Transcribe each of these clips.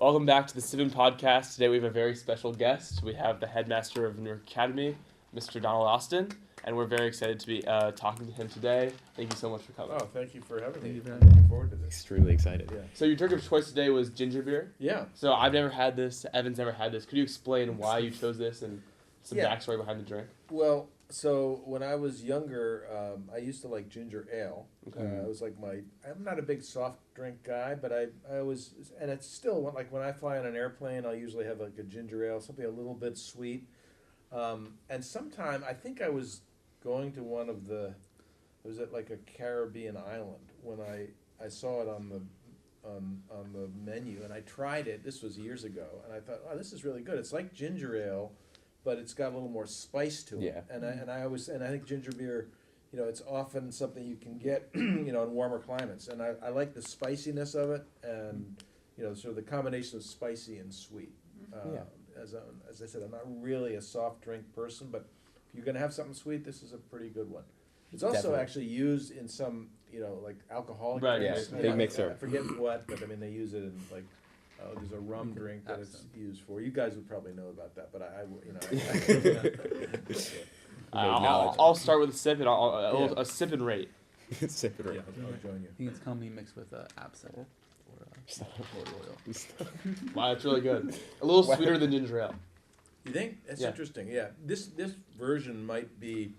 Welcome back to the Sippin podcast. Today we have a very special guest. We have the headmaster of New York Academy, Mr. Donald Austin, and we're very excited to be talking to him today. Thank you so much for coming. Oh, thank you for having me. I'm looking forward to this. Extremely excited. Yeah. So your drink of choice today was ginger beer. Yeah. So I've never had this. Evan's never had this. Could you explain why you chose this and some backstory behind the drink? Well, so when I was younger, I used to like ginger ale. Okay. It was like I'm not a big soft drink guy, but I was, and it's still like when I fly on an airplane, I'll usually have like a ginger ale, something a little bit sweet. And sometime, I think I was going to one of the, it was at like a Caribbean island when I saw it on the menu, and I tried it. This was years ago, and I thought, oh, this is really good. It's like ginger ale, but it's got a little more spice to it. Yeah. And I think ginger beer, it's often something you can get, in warmer climates. And I like the spiciness of it, and sort of the combination of spicy and sweet. As I said, I'm not really a soft drink person, but if you're gonna have something sweet, this is a pretty good one. It's also Definitely. actually used in some, like alcoholic Right, drinks. yeah, big mixer. I forget what, but I mean they use it in like. There's a rum drink that it's used for. You guys would probably know about that, but I'll start with a sip and a sip and rate. Sip it Yeah, right. I'll join you. I think it's commonly mixed with absinthe or oil. Wow, it's really good. A little sweeter than ginger ale. You think? That's Yeah. interesting. Yeah, this version might be.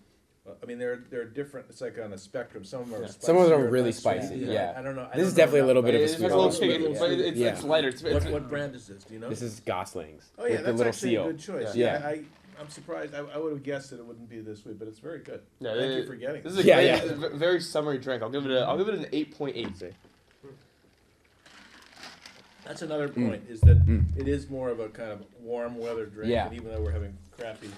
I mean, they're different. It's like on a spectrum. Some of them are spicy. Some of them are or really less spicy, spicy. yeah. I don't know. This is definitely a little bit of a It has sweet a little one. kick, but it's lighter. What brand is this? Do you know? This is Gosling's. Oh yeah, with that's the little actually seal. a good choice. Yeah. I'm surprised. I would have guessed that it wouldn't be this sweet, but it's very good. Yeah, Thank you for getting This it. is a Yeah, great, yeah. very summery drink. I'll give it an 8.8. That's another point is that it is more of a kind of warm weather drink. Yeah. And even though we're having crappy,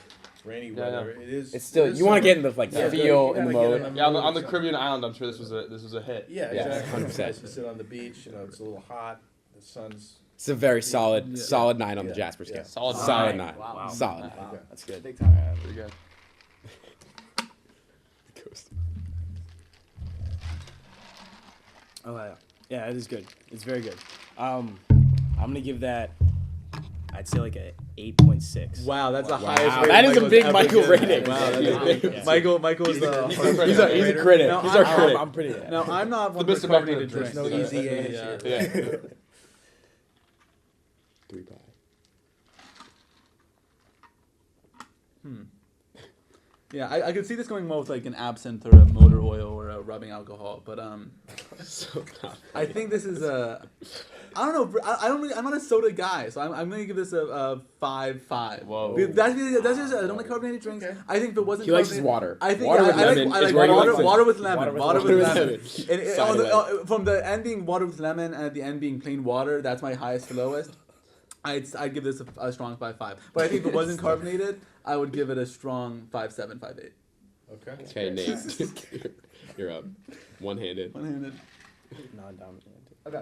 rainy weather, it is. It's still, it is you want to get in something- the Yeah, feel you and the gotta get in mode. Yeah, on the mood. Caribbean island, I'm sure this was a hit. Yeah, Yeah, exactly. 100%. Nice to sit on the beach. It's a little hot. The sun's. It's a very solid, Yeah. solid 9 on the Yeah. Jasper Yeah. scale. Solid 9. Wow. Solid. Okay. That's good. Big time. Pretty good. Oh yeah, it is good. It's very good. I'm gonna give that. I'd say like a 8.6. Wow, that's the Wow. highest rating That is a Michael's big ever Michael given. rating. Wow, that's Yeah. big. Yeah. Michael's He's a He's a critic. No, He's our I'm- critic. I'm pretty. Now I'm not one The for Mr. carbonated Buckner drinks. No drinks. easy A's Yeah. here. Yeah. 3 pie. Yeah, I could see this going more with like an absinthe or a motor oil or a rubbing alcohol, but So I think this is a. I don't know. I'm not a soda guy, so I'm gonna give this a 5.5. Whoa. That's just I don't like carbonated drinks. Okay. I think if it wasn't He likes his carbonated- water. I think Water with I lemon like is where he water, likes it. water with lemon. Water with lemon. And Side on the, away. from the end being water with lemon and at the end being plain water, that's my highest to lowest. I'd give this a strong 5.5. But I think if it wasn't carbonated, I would give it a strong 5.7, 5.8. Okay. Okay, Nate. You're up. One-handed. One-handed. Non-dominant. Okay.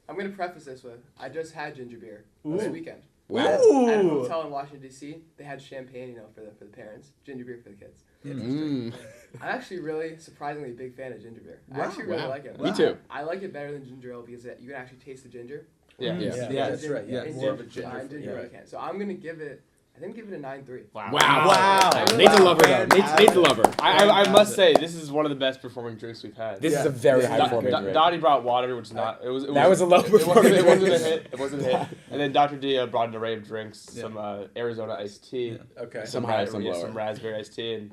I'm gonna preface this with I just had ginger beer this weekend. Wow. At a Ooh. hotel in Washington D.C. They had champagne, for the parents, ginger beer for the kids. Mm. I'm actually really surprisingly a big fan of ginger beer. I Wow. actually really Wow. like it. Me too. I like it better than ginger ale because you can actually taste the ginger. Yeah. Yeah. Yeah, that's right. Yeah, In more of a ginger, ginger. in ginger Yeah. ale can. So I'm gonna give it. I think give it a 9.3. Wow. Wow. Wow. Nate's a lover, though. Nate's a lover. I must say this is one of the best performing drinks we've had. This is Yeah. a very Yeah. high Do- performing Do- drink. Dottie brought water, which is not. That was a low performing It wasn't a drink. hit. It wasn't a hit. And then Dr. D brought an array of drinks, Yeah. some Arizona iced tea, Yeah. Okay. Some higher, some lower. some raspberry iced tea, and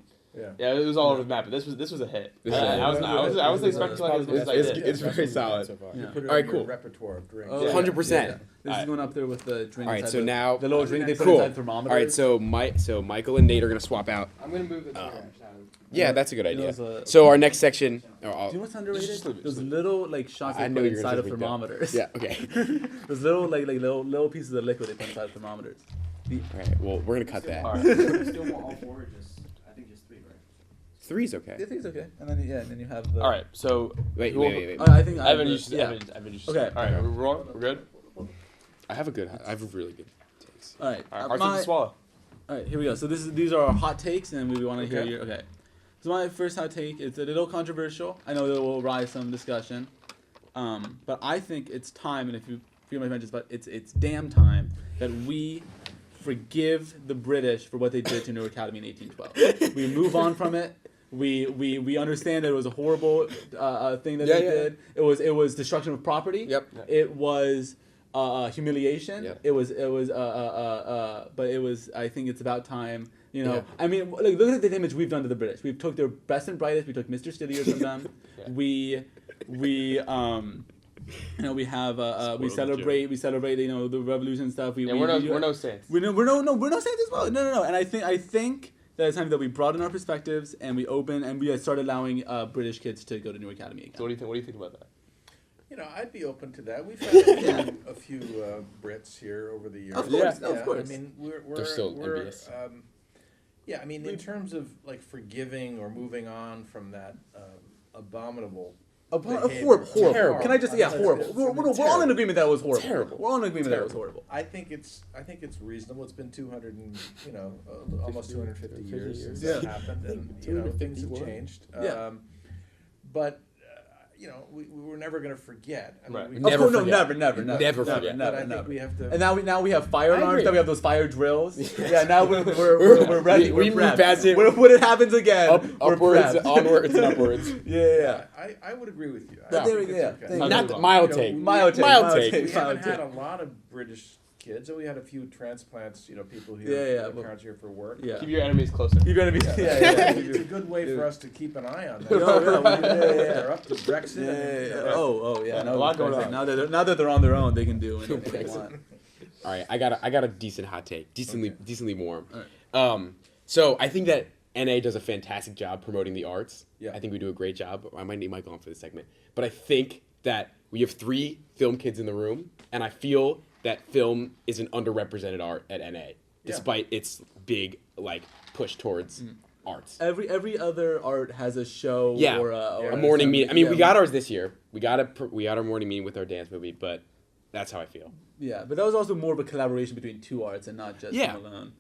Yeah. it was all over the map. But this was a hit. This is a hit. I wasn't expecting like it was like It's- this. it's very solid. So far. Yeah. You put it All right, in your cool. repertoire of drinks. Oh, 100%. yeah. This Alright. is going up there with the drink. All right, inside so the, now. the little drink they put Cool. inside thermometers. All right, so Michael and Nate are gonna swap out. I'm gonna move the trash down. Yeah, that's a good You know, idea. it's a- So our next section. Do you know what's underrated? Just leave it, Those just leave little like shots I they know put you're inside gonna of say freaked out. thermometers. Yeah. Okay. Those little pieces of liquid they put inside of thermometers. All right. Well, we're gonna cut that. All right. Still want all four, I think just three, right? 3's I okay. think it's okay. And then you have the. All right. So Wait. I think I Evan, have you the- should. yeah. Evan, you should. Okay. All right. We're rolling. We're good. I have a really good taste. All right. All right. Hard thing to swallow. All right, here we go. So these are our hot takes, and we want to hear Okay. your. Okay. So my first hot take, it's a little controversial. I know that will rise some discussion, but I think it's time, and if you freedom of mentions, but it's damn time that we forgive the British for what they did to New Academy in 1812. We move on from it. We understand that it was a horrible thing that they did. It was destruction of property. Yep. It was humiliation. Yep. It was but it was. I think it's about time. You know, I mean, look at the damage we've done to the British. We took their best and brightest. We took Mr. Stilliers from them. We you know, we have we celebrate you know the revolution stuff. We're no saints. We're no saints as well. No. And I think that it's time that we broaden our perspectives and we open and we start allowing British kids to go to New Academy again. So what do you think about that? You know, I'd be open to that. We've had a few Brits here over the years. Of course, yeah. of course. I mean, They're still envious. I mean, in terms of like forgiving or moving on from that abominable. Horrible. Terrible. Can I just horrible? We're all in agreement that it was horrible. Terrible. We're all in agreement that it was horrible. I think it's reasonable. It's been 200 and almost 250 years since that happened, and things have changed. But we were never going to forget. I mean, Right. Never forget. Never forget. But I think we have to. And now we have fire I alarms. agree. Now we have those fire drills. Yeah. Now we're ready. We we're move prepped. past it. When it happens again, we're upwards, prepped. onwards, and upwards. Yeah. I would agree with you. Yeah. I think Yeah. it's okay. Thank you. Not the mild take. Mild take. We Mild haven't take. had a lot of British kids, and we had a few transplants. People here, Yeah, their parents here for work. Yeah. Keep your enemies closer. You're gonna be. It's a good way for us to keep an eye on them. They're up to Brexit. Yeah. A lot going on. Now that they're on their own, they can do anything they Brexit. want. All right, I got a decent hot take, decently warm. All right. So I think that NA does a fantastic job promoting the arts. Yeah. I think we do a great job. I might need Michael on for this segment, but I think that we have 3 film kids in the room, and I feel that film is an underrepresented art at NA, despite its big push towards arts. Every other art has a show or a morning meeting. I mean, we got ours this year. We got our morning meeting with our dance movie, but that's how I feel. Yeah, but that was also more of a collaboration between 2 arts and not just them alone.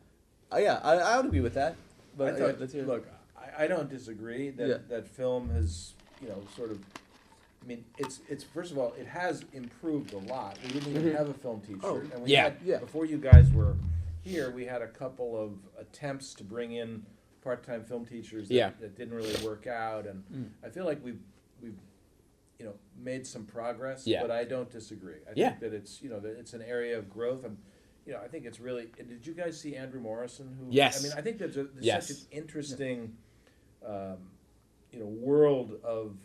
I would agree with that. But let's hear it. Look, I don't disagree that film has sort of. I mean, it's first of all, it has improved a lot. We didn't even have a film teacher, and we had, before you guys were here, we had a couple of attempts to bring in part-time film teachers that didn't really work out, and I feel like we've made some progress, but I don't disagree. I think that it's that it's an area of growth, and I think it's really. Did you guys see Andrew Morrison? Who? Yes. I mean, I think there's such an interesting, world of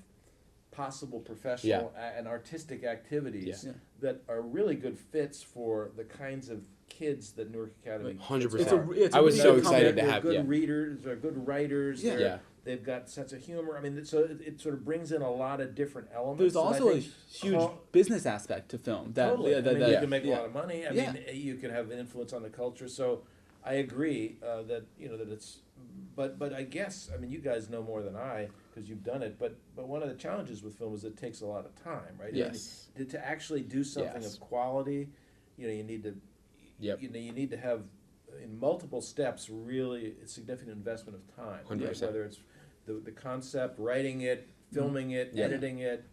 possible professional and artistic activities that are really good fits for the kinds of kids that Newark Academy. 100%. I was so excited to have. They're good readers. They're good writers. Yeah. They've got sense of humor. I mean, so it sort of brings in a lot of different elements. There's also a huge business aspect to film. Totally. You can make a yeah. lot of money. I mean, you can have an influence on the culture. So I agree that that it's. But I guess you guys know more than I because you've done it. But one of the challenges with film is it takes a lot of time, right? Yes. To actually do something of quality, you need to. Yep. You need to have in multiple steps really a significant investment of time. 100%. Whether it's the concept, writing it, filming it, editing it,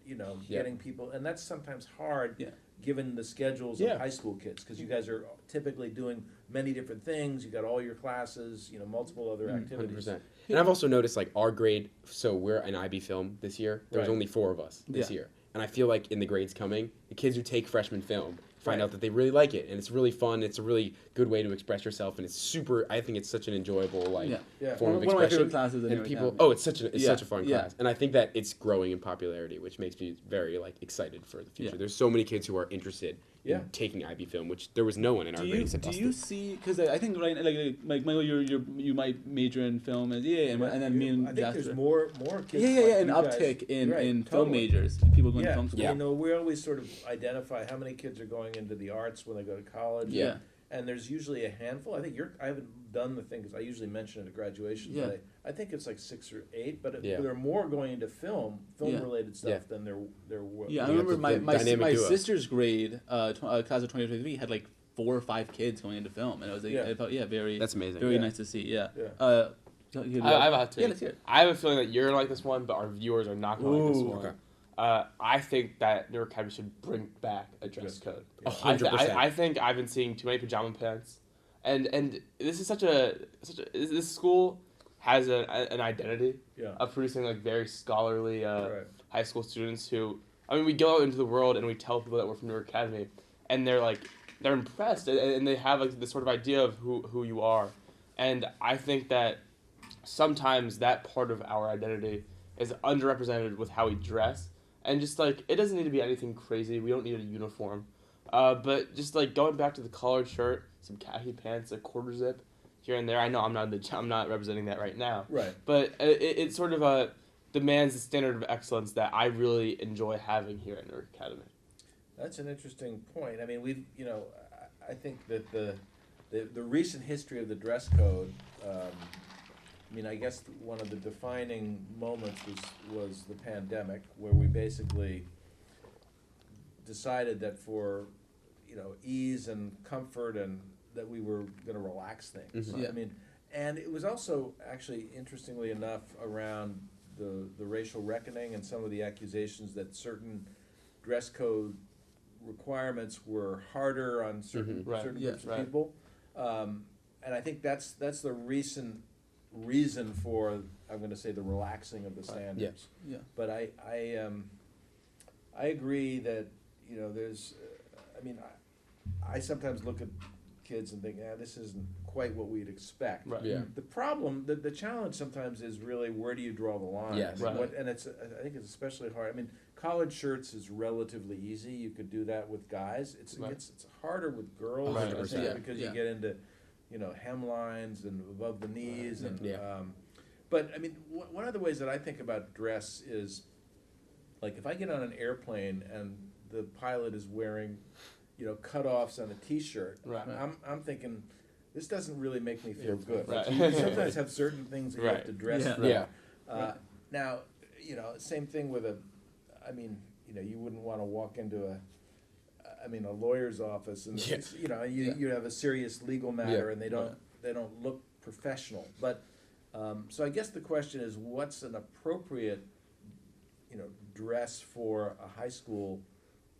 getting people, and that's sometimes hard given the schedules of high school kids because you guys are typically doing many different things. You got all your classes, multiple other activities. 100%. And I've also noticed our grade. So we're an IB film this year. There was only 4 of us this year, and I feel like in the grades coming, the kids who take freshman film find out that they really like it, and it's really fun. It's a really good way to express yourself, and it's super. I think it's such an enjoyable form of expression. One of my favorite classes. And people, it's such a fun class, and I think that it's growing in popularity, which makes me very excited for the future. There's so many kids who are interested in taking IB film, which there was no one in our grade except us. Do you see? Because I think Michael, you might major in film, and then me and I think Jasper. there's more kids. An uptick in film majors. People going to film school. We always sort of identify how many kids are going into the arts when they go to college. Yeah. And there's usually a handful. I think I haven't done the thing because I usually mention it at graduation. Yeah. But I think it's 6 or 8. But there are more going into film-related stuff than there were. Yeah, I remember my duo. sister's grade, class of 2023, had 4 or 5 kids going into film, and it was it felt very. That's amazing. Very nice to see. Yeah. I have a hot take. Yeah, let's hear it. I have a feeling that you're gonna like this one, but our viewers are not gonna like this one. Okay. I think that New York Academy should bring back a dress code. 100%. I think I've been seeing too many pajama pants, and this is such a this school has an identity of producing like very scholarly high school students who, I mean, we go out into the world and we tell people that we're from New York Academy, and they're impressed and they have like this sort of idea of who you are, and I think that sometimes that part of our identity is underrepresented with how we dress, and just like it doesn't need to be anything crazy. We don't need a uniform, but just like going back to the collared shirt, some khaki pants, a quarter zip here and there. I know I'm not representing that right now, Right. but it sort of demands the standard of excellence that I really enjoy having here at New York Academy. That's an interesting point. I mean, I think that the recent history of the dress code. I mean, I guess one of the defining moments was the pandemic, where we basically decided that for ease and comfort, and that we were going to relax things. Mm-hmm. Yeah. I mean, and it was also actually, interestingly enough, around the racial reckoning and some of the accusations that certain dress code requirements were harder on certain Right. certain Yeah. groups of Right. people, and I think that's the recent reason for, I'm going to say, the relaxing of the standards. Yeah. But I agree that there's I mean I sometimes look at kids and think, this isn't quite what we'd expect. Right. Yeah. The problem, the challenge sometimes is really, where do you draw the line? Yes. I mean, Right. and I think it's especially hard. I mean, collared shirts is relatively easy. You could do that with guys. It's Right. it's harder with girls, Right. I think, 100%. because Yeah. you get into hemlines and above the knees, and Yeah. but I mean, one of the ways that I think about dress is, like, if I get on an airplane and the pilot is wearing cutoffs on a T-shirt, Right. I'm thinking, this doesn't really make me feel good. Right. Like, you sometimes have certain things that you have Right. to dress Yeah. for. Yeah. Now, same thing with you wouldn't want to walk into a lawyer's office, and Yeah. you have a serious legal matter, and they don't look professional. But so I guess the question is, what's an appropriate dress for a high school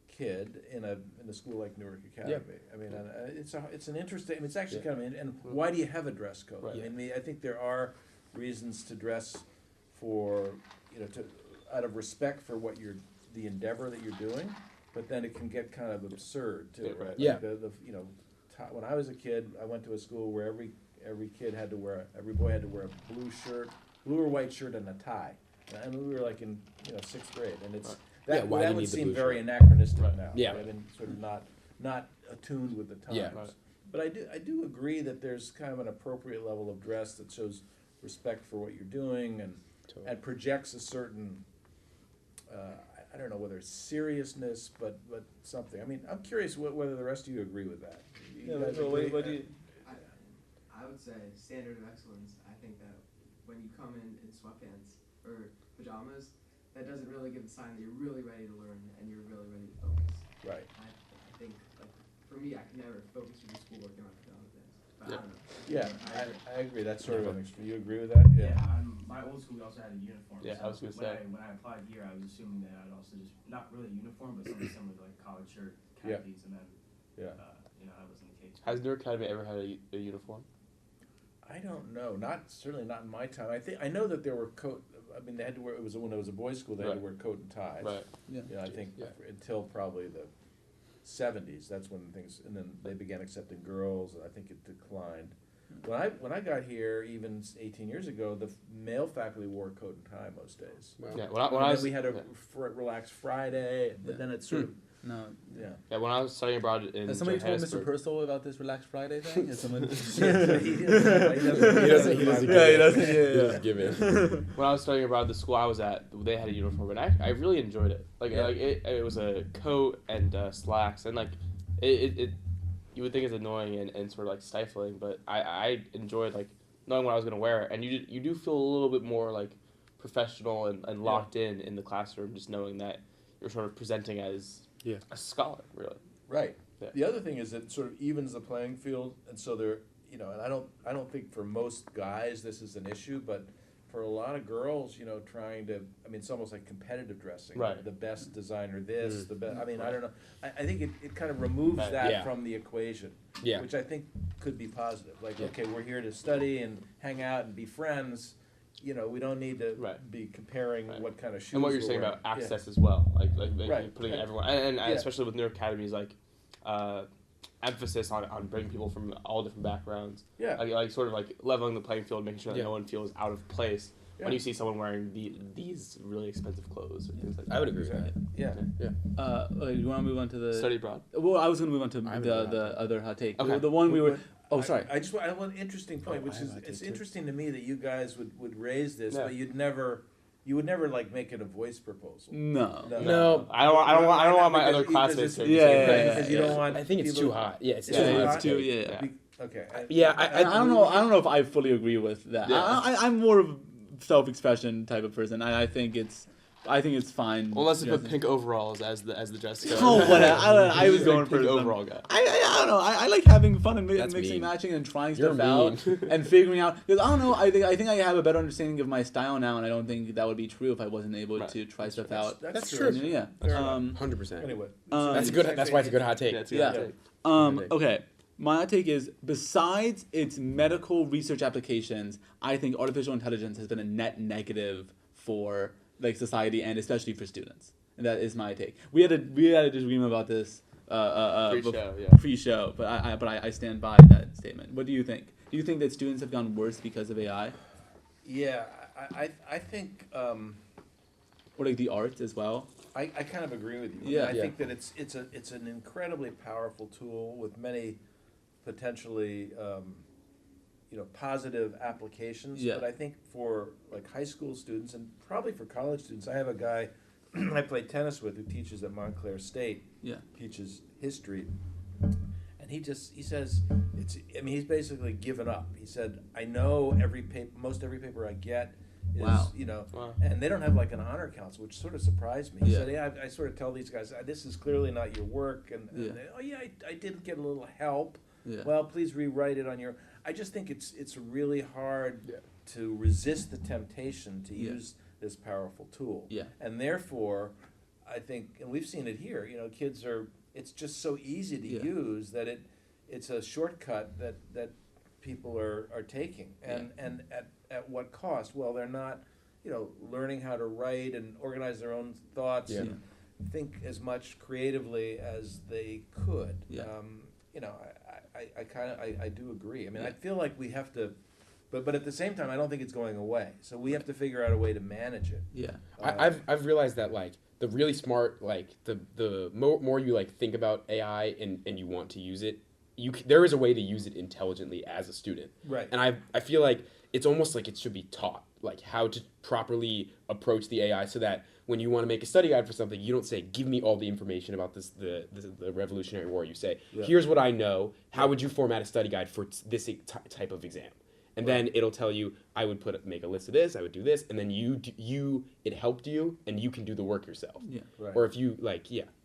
kid in a school like Newark Academy? I mean, it's an interesting. I mean, it's actually kind of. And why do you have a dress code? Right. I mean, I think there are reasons to dress for out of respect for the endeavor that you're doing, but then it can get kind of absurd too, right? Yeah. Like when I was a kid, I went to a school where every kid had to wear every boy had to wear a blue or white shirt and a tie, and we were like in sixth grade, and it's. Yeah, That, why do that you would need the seem blue very shirt? anachronistic Right. now. Yeah. Right? And sort of not attuned with the times. Yeah. Right. But I do agree that there's kind of an appropriate level of dress that shows respect for what you're doing and projects a certain I don't know whether it's seriousness, but something. I mean, I'm curious whether the rest of you agree with that. You guys agree? what do you? I would say standard of excellence. I think that when you come in sweatpants or pajamas, that doesn't really give a sign that you're really ready to learn and you're really ready to focus. Right. I think, like, for me, I can never focus through the schoolwork in my pajama pants. But I don't know. Yeah, I agree. That's sort of an extreme. You agree with that? Yeah, my old school we also had a uniform. Yeah, so I was gonna say. when I applied here, I was assuming that I'd also just not really a uniform, but something similar to like collared shirt, Yeah. khakis, and then Yeah. that wasn't the case. Has New York Academy ever had a uniform? I don't know. Certainly not in my time. I know that there were coat. I mean, they had to wear. It was when it was a boys' school. They had to Right. wear coat and ties. Right. Yeah. I think Yeah. until probably the '70s. That's when and then they began accepting girls. And I think it declined. When I got here, even 18 years ago, the male faculty wore coat and tie most days. Wow. Yeah. And When I then was we had a relaxed Friday, but then it's sort of No. yeah. when I was studying abroad in Has somebody told Mr. Johannesburg. Purcell about this Relaxed Friday thing? Has someone? He doesn't He doesn't Yeah, he give it. doesn't, yeah, He doesn't give it. When I was studying abroad, the school I was at, they had a uniform, and I really enjoyed it. It was a coat and slacks, and it you would think it's annoying and sort of like stifling, but I enjoyed knowing what I was gonna wear, and you do feel a little bit more like professional and locked in the classroom, just knowing that you're sort of presenting as a scholar, really. Right. Yeah. The other thing is it sort of evens the playing field, and so and I don't think for most guys this is an issue, but for a lot of girls, you know, trying to, I mean, it's almost like competitive dressing. Right. The best designer this, the best, I mean, I don't know. I think it kind of removes Right. that Yeah. from the equation, Yeah. which I think could be positive. Like, Yeah. okay, we're here to study and hang out and be friends. You know, we don't need to Right. be comparing Right. what kind of shoes And what you're we're saying wearing. about access as well, like Right. putting And- everyone, and yeah. especially with New York Academies, like emphasis on bringing people from all different backgrounds. Yeah. Like sort of like leveling the playing field, making sure that Yeah. no one feels out of place Yeah. when you see someone wearing these really expensive clothes or things like that. I would agree with that. Exactly. Yeah. Okay, you want to move on to the Study abroad. Well, I was going to move on to I have the another hot other hot take. Okay. The one we were. But Oh, sorry. I just I have one interesting point, Oh, which I have is a hot it's take, too. interesting to me that you guys would raise this, Yeah. but you would never like make it a voice proposal. No. No. I don't want my other Because classmates to it's- say Yeah, that. because you don't want. I think it's people- too hot. Yeah, it's Yeah, too yeah, hot. it's to too. take. Yeah. Okay. Yeah, I don't know. I don't know if I fully agree with that. Yeah. I'm more of a self-expression type of person. I think it's fine. Well, unless they put dressing. pink overalls as the dress code. Oh, but I was He's a going big for pink some- overall guy. I don't know. I like having fun and That's mixing, mean. matching, and trying You're stuff out mean. and figuring out. Because I don't know. I think I have a better understanding of my style now, and I don't think that would be true if I wasn't able Right. to try stuff out. That's true. true. Yeah. Fair enough. 100%. Anyway, That's That's good. That's why it's a good hot take. Yeah, it's a Yeah. good take. Okay. My hot take is, besides its medical research applications, I think artificial intelligence has been a net negative for like society and especially for students. And that is my take. We had a disagreement about this Pre-show, yeah. pre-show, but I stand by that statement. What do you think? Do you think that students have gone worse because of AI, yeah, I think or like the arts as well? I kind of agree with you. Yeah. I think that it's an incredibly powerful tool with many potentially positive applications. Yeah. But I think for like high school students and probably for college students, I have a guy I play tennis with who teaches at Montclair State. Yeah. Teaches history, and he says he's basically given up. He said, I know most every paper I get is Wow. Wow. and they don't have like an honor council, which sort of surprised me. He Yeah. said, yeah, I sort of tell these guys, this is clearly not your work, and Yeah. they, oh yeah, I did get a little help. Yeah. Well, please rewrite it on your. I just think it's really hard Yeah. to resist the temptation to Yeah. use this powerful tool. Yeah. And therefore, I think, and we've seen it here. Kids are. It's just so easy to Yeah. use that it's a shortcut that people are taking, and at what cost? Well, they're not, learning how to write and organize their own thoughts Yeah. and think as much creatively as they could. Yeah. I do agree. I mean, Yeah. I feel like we have to, but at the same time, I don't think it's going away. So we have to figure out a way to manage it. Yeah. I've realized that like the really smart, like the more you like think about AI and you want to use it, there is a way to use it intelligently as a student. Right. And I feel like it's almost like it should be taught, like how to properly approach the AI so that when you want to make a study guide for something, you don't say, give me all the information about the Revolutionary War. You say, Yeah. here's what I know. How would you format a study guide for this type of exam? And then it'll tell you, I would make a list of this, I would do this, and then it helped you, and you can do the work yourself. Yeah. Right. Or if you,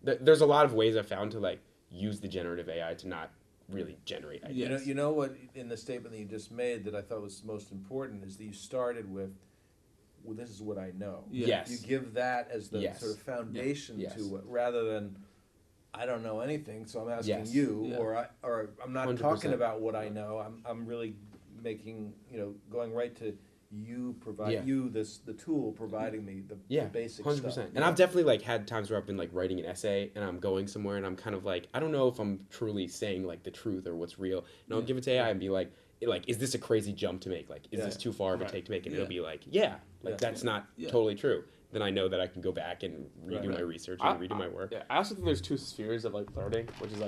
there's a lot of ways I've found to, use the generative AI to not really generate ideas. You know what, in the statement that you just made that I thought was most important is that you started with, well, this is what I know. Yeah. Yes. You give that as the Yes. sort of foundation Yes. to it, rather than, I don't know anything, so I'm asking Yes. you, Yeah. or I'm not 100%. talking about what I know. I'm really making, going right to you provide Yeah. the tool providing me the basic 100%. stuff. And I've definitely had times where I've been writing an essay and I'm going somewhere and I'm kind of I don't know if I'm truly saying the truth or what's real. And I'll give it to AI and be like, is this a crazy jump to make? Is this too far of a take to make? And it'll be that's not totally true. Then I know that I can go back and redo my research and redo my work. Yeah, I also think there's two spheres of learning, which is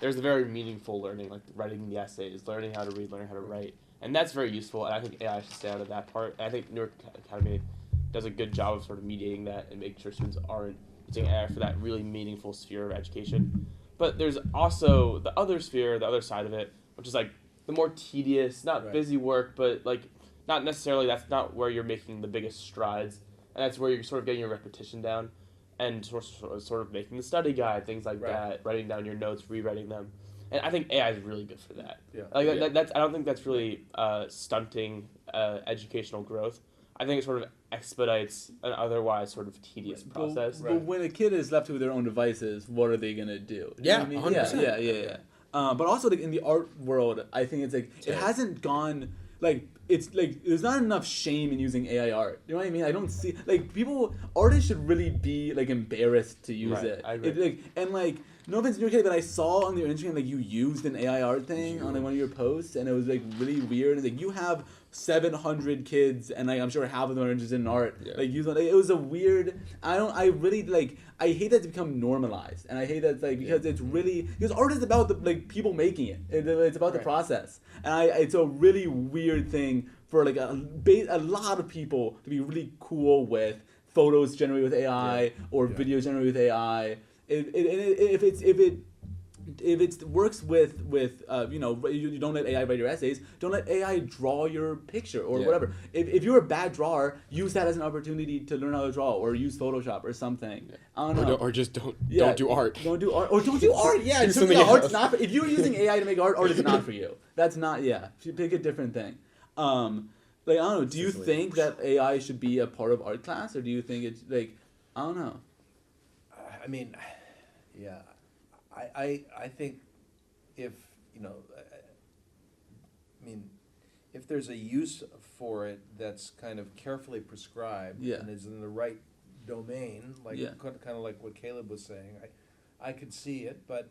there's the very meaningful learning, writing the essays, learning how to read, learning how to write, and that's very useful. And I think AI should stay out of that part. And I think New York Academy does a good job of sort of mediating that and making sure students aren't using AI for that really meaningful sphere of education. But there's also the other sphere, the other side of it, which is the more tedious, not busy work, but not necessarily, that's not where you're making the biggest strides, and that's where you're sort of getting your repetition down and sort of making the study guide, things like that, writing down your notes, rewriting them. And I think AI is really good for that. Yeah. That's I don't think that's really stunting educational growth. I think it sort of expedites an otherwise sort of tedious process. But when a kid is left to their own devices, what are they gonna do? You know what I mean? 100%. Yeah. But also like in the art world, I think it's like it hasn't gone like it's like there's not enough shame in using AI art. You know what I mean? I don't see like artists should really be like embarrassed to use it. I agree. No offense to your kid, but I saw on your Instagram like you used an AI art thing on like, one of your posts, and it was like really weird. And like you have 700 kids, and like I'm sure half of them are interested in art. Yeah. Like it was a weird. I hate that it's become normalized, and I hate that because it's really because art is about the like people making it. It's about the process, and it's a really weird thing for like a lot of people to be really cool with photos generated with AI or videos generated with AI. If it works with you don't let AI write your essays, don't let AI draw your picture or whatever. If you're a bad drawer, use that as an opportunity to learn how to draw or use Photoshop or something. I don't know. Or just don't do art. Don't do art. Or don't do art. Yeah, art's not for, if you're using AI to make art is not for you. That's not. Yeah, you pick a different thing. I don't know. Do you think that AI should be a part of art class, or do you think it's like I don't know? I mean, yeah, I think if if there's a use for it that's kind of carefully prescribed and is in the right domain, like kind of like what Caleb was saying, I could see it, but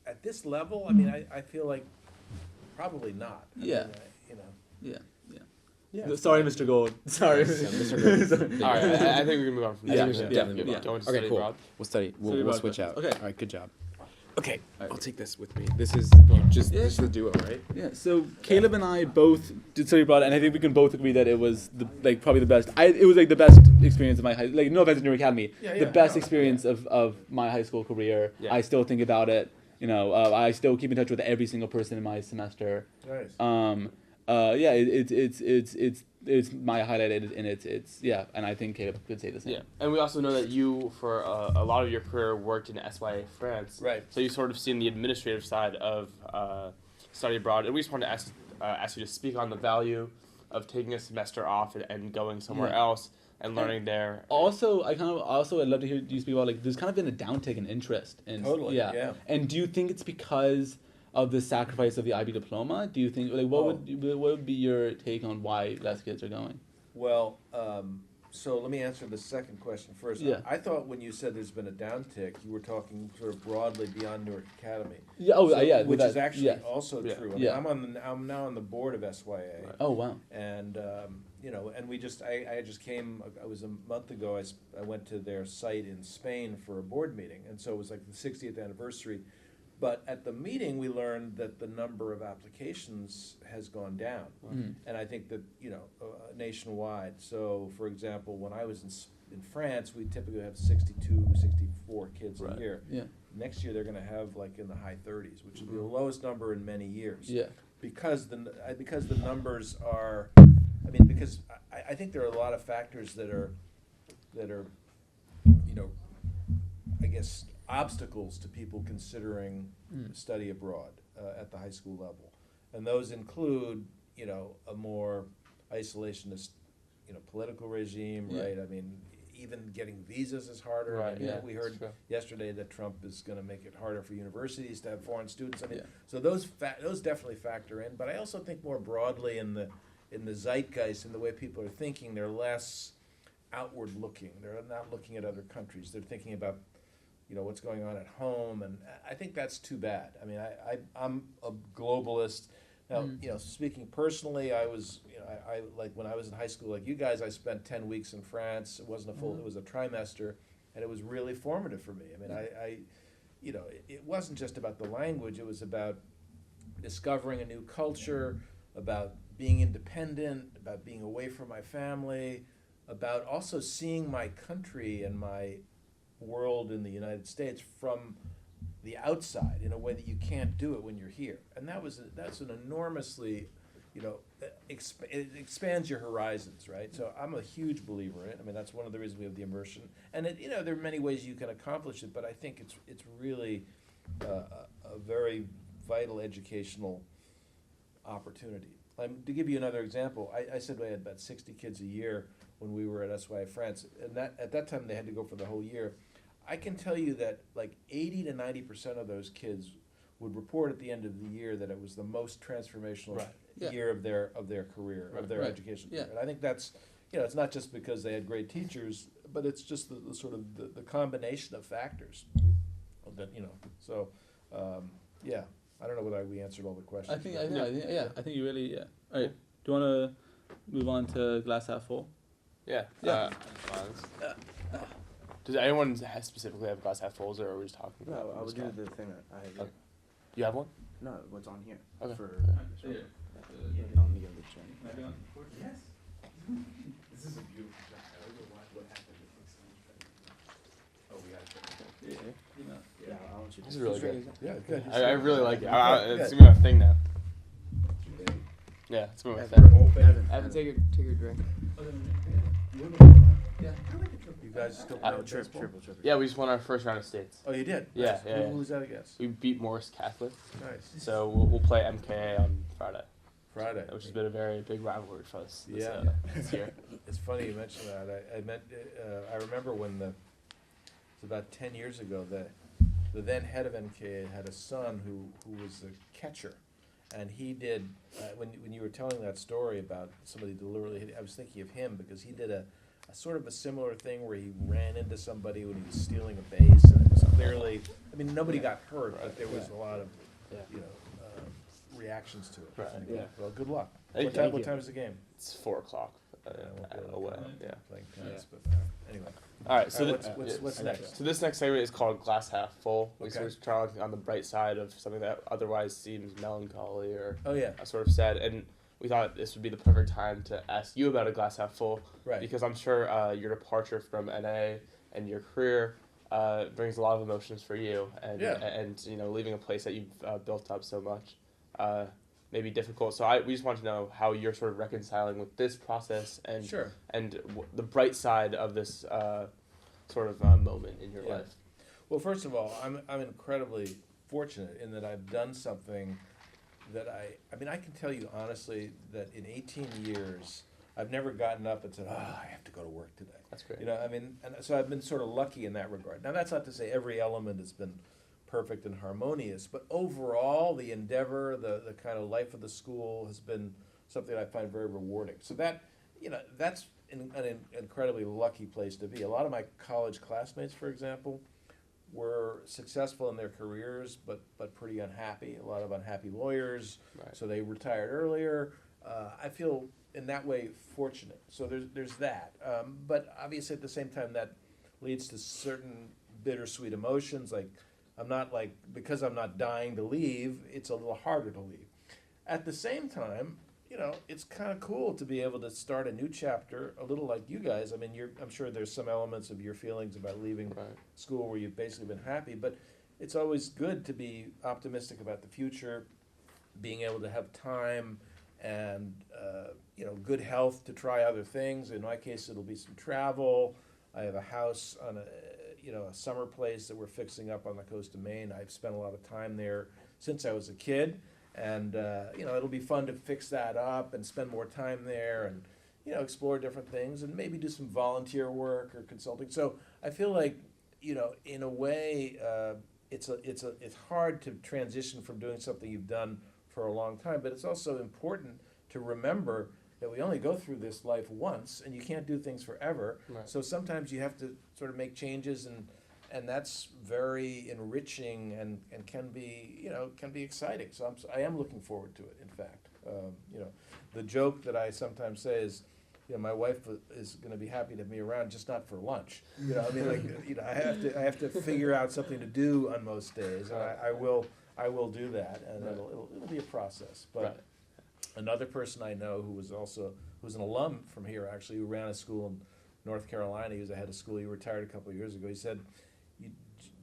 at this level, I mean, I feel like probably not. I mean, Yeah. Sorry, Mr. Gold. Sorry. Mr. Gold. All right, I think we can move on from that. Definitely move on. Go into Okay, study cool. abroad. We'll study. We'll switch out. Okay. All right, good job. Okay, All right. I'll take this with me. This is this is the duo, right? Yeah. So Caleb and I both did study abroad, and I think we can both agree that it was probably the best. It was like the best experience of my no offense to New Academy. The best experience of my high school career. Yeah. I still think about it. I still keep in touch with every single person in my semester. Nice. It's my highlight, and it's and I think Caleb could say the same. Yeah, and we also know that you, for a lot of your career, worked in SYA France. Right. So you sort of seen the administrative side of study abroad, and we just wanted to ask you to speak on the value of taking a semester off and going somewhere else and learning there. Also, I'd love to hear you speak about there's kind of been a downtick in interest. Totally. Yeah. And do you think it's because of the sacrifice of the IB diploma? Do you think what would be your take on why less kids are going? Well, so let me answer the second question first. Yeah. I thought when you said there's been a downtick, you were talking sort of broadly beyond Newark Academy. Yeah. Which is actually also true. I mean, Yeah. I'm now on the board of SYA. Right. Oh wow. And and we just I just came. I was a month ago. I went to their site in Spain for a board meeting, and so it was like the 60th anniversary. But at the meeting, we learned that the number of applications has gone down, and I think that nationwide. So, for example, when I was in France, we typically have 62, 64 kids a year. Yeah. Next year, they're going to have like in the high 30s, which will be the lowest number in many years. Yeah. Because the numbers are, because I think there are a lot of factors that are, I guess, obstacles to people considering study abroad at the high school level, and those include a more isolationist political regime, right? I mean, even getting visas is harder. Right. We heard yesterday that Trump is going to make it harder for universities to have foreign students. So those definitely factor in. But I also think more broadly in the zeitgeist and the way people are thinking, they're less outward looking. They're not looking at other countries. They're thinking about what's going on at home, and I think that's too bad. I mean, I'm a globalist. Now, speaking personally, I was, I like when I was in high school, like you guys, I spent 10 weeks in France. It wasn't a full, it was a trimester, and it was really formative for me. I mean, it wasn't just about the language. It was about discovering a new culture, about being independent, about being away from my family, about also seeing my country and my world in the United States from the outside in a way that you can't do it when you're here, and that's an enormously, it expands your horizons, right? So I'm a huge believer in it. I mean, that's one of the reasons we have the immersion, and there are many ways you can accomplish it, but I think it's really a very vital educational opportunity. To give you another example, I said we had about 60 kids a year when we were at SY France, and at that time they had to go for the whole year. I can tell you that like 80 to 90% of those kids would report at the end of the year that it was the most transformational year of their career, of their education career. And I think that's, it's not just because they had great teachers, but it's just the sort of the combination of factors that, so, yeah. I don't know whether we answered all the questions. I think you really, All right, do you want to move on to glass half full? Yeah. Does anyone specifically have glass half fulls, or are we just talking about? No, I would do the thing that I have. Okay. You have one? No, what's on here? Okay. For On the other chain. Yes. This is a beautiful shot. I don't know what happened. Oh, we got it. Yeah, I want you to. This is really good. Yeah, good. I really like it. It's Good. gonna be a thing now. Yeah, it's gonna be a thing. Evan, take your drink. You guys still I- playing triple. baseball? Yeah, we just won our first round of states. Oh, you did? Yeah, Nice. yeah. Who was that against? We beat Morris Catholic, Nice. so we'll play MKA on Friday, Friday. which has been a very big rivalry for us this year. It's funny you mentioned that. I remember when it's about 10 years ago, the then head of MKA had a son who was a catcher. And he did, when you were telling that story about somebody deliberately hitting, I was thinking of him because he did a sort of a similar thing where he ran into somebody when he was stealing a base, and it was clearly, nobody got hurt, but there was a lot of, reactions to it. Right. Yeah. Well, good luck. Thank What you. time is the game? It's 4:00. I won't be able to away. come. Yeah. Playing tennis, but anyway. All right. So All right, what's next? So this next segment is called Glass Half Full. We Okay. sort of try to look on the bright side of something that otherwise seems melancholy or Oh, yeah, sort of sad. And we thought this would be the perfect time to ask you about a glass half full, right. because I'm sure your departure from NA and your career brings a lot of emotions for you, and leaving a place that you've built up so much may be difficult. So we just want to know how you're sort of reconciling with this process and Sure. the bright side of this sort of moment in your life. Well, first of all, I'm incredibly fortunate in that I've done something that I can tell you honestly that in 18 years, I've never gotten up and said, I have to go to work today. That's great. And so I've been sort of lucky in that regard. Now, that's not to say every element has been perfect and harmonious, but overall, the endeavor, the kind of life of the school has been something I find very rewarding. So that's an incredibly lucky place to be. A lot of my college classmates, for example, were successful in their careers, but pretty unhappy. A lot of unhappy lawyers, Right. so they retired earlier. I feel in that way fortunate. So there's that. But obviously at the same time that leads to certain bittersweet emotions. Because I'm not dying to leave, it's a little harder to leave. At the same time, it's kind of cool to be able to start a new chapter, a little like you guys. I'm sure there's some elements of your feelings about leaving Right. school where you've basically been happy, but it's always good to be optimistic about the future, being able to have time and good health to try other things. In my case, it'll be some travel. I have a house on a summer place that we're fixing up on the coast of Maine. I've spent a lot of time there since I was a kid. And, it'll be fun to fix that up and spend more time there and, explore different things and maybe do some volunteer work or consulting. So I feel like, in a way, it's hard to transition from doing something you've done for a long time, but it's also important to remember that we only go through this life once and you can't do things forever. Right. So sometimes you have to sort of make changes and that's very enriching and can be exciting. So I am looking forward to it. In fact, the joke that I sometimes say is, my wife is going to be happy to have me around, just not for lunch. I have to figure out something to do on most days, and I will do that, and Right. it'll be a process. But Right. another person I know who's an alum from here actually, who ran a school in North Carolina. He was the head of school. He retired a couple of years ago. He said,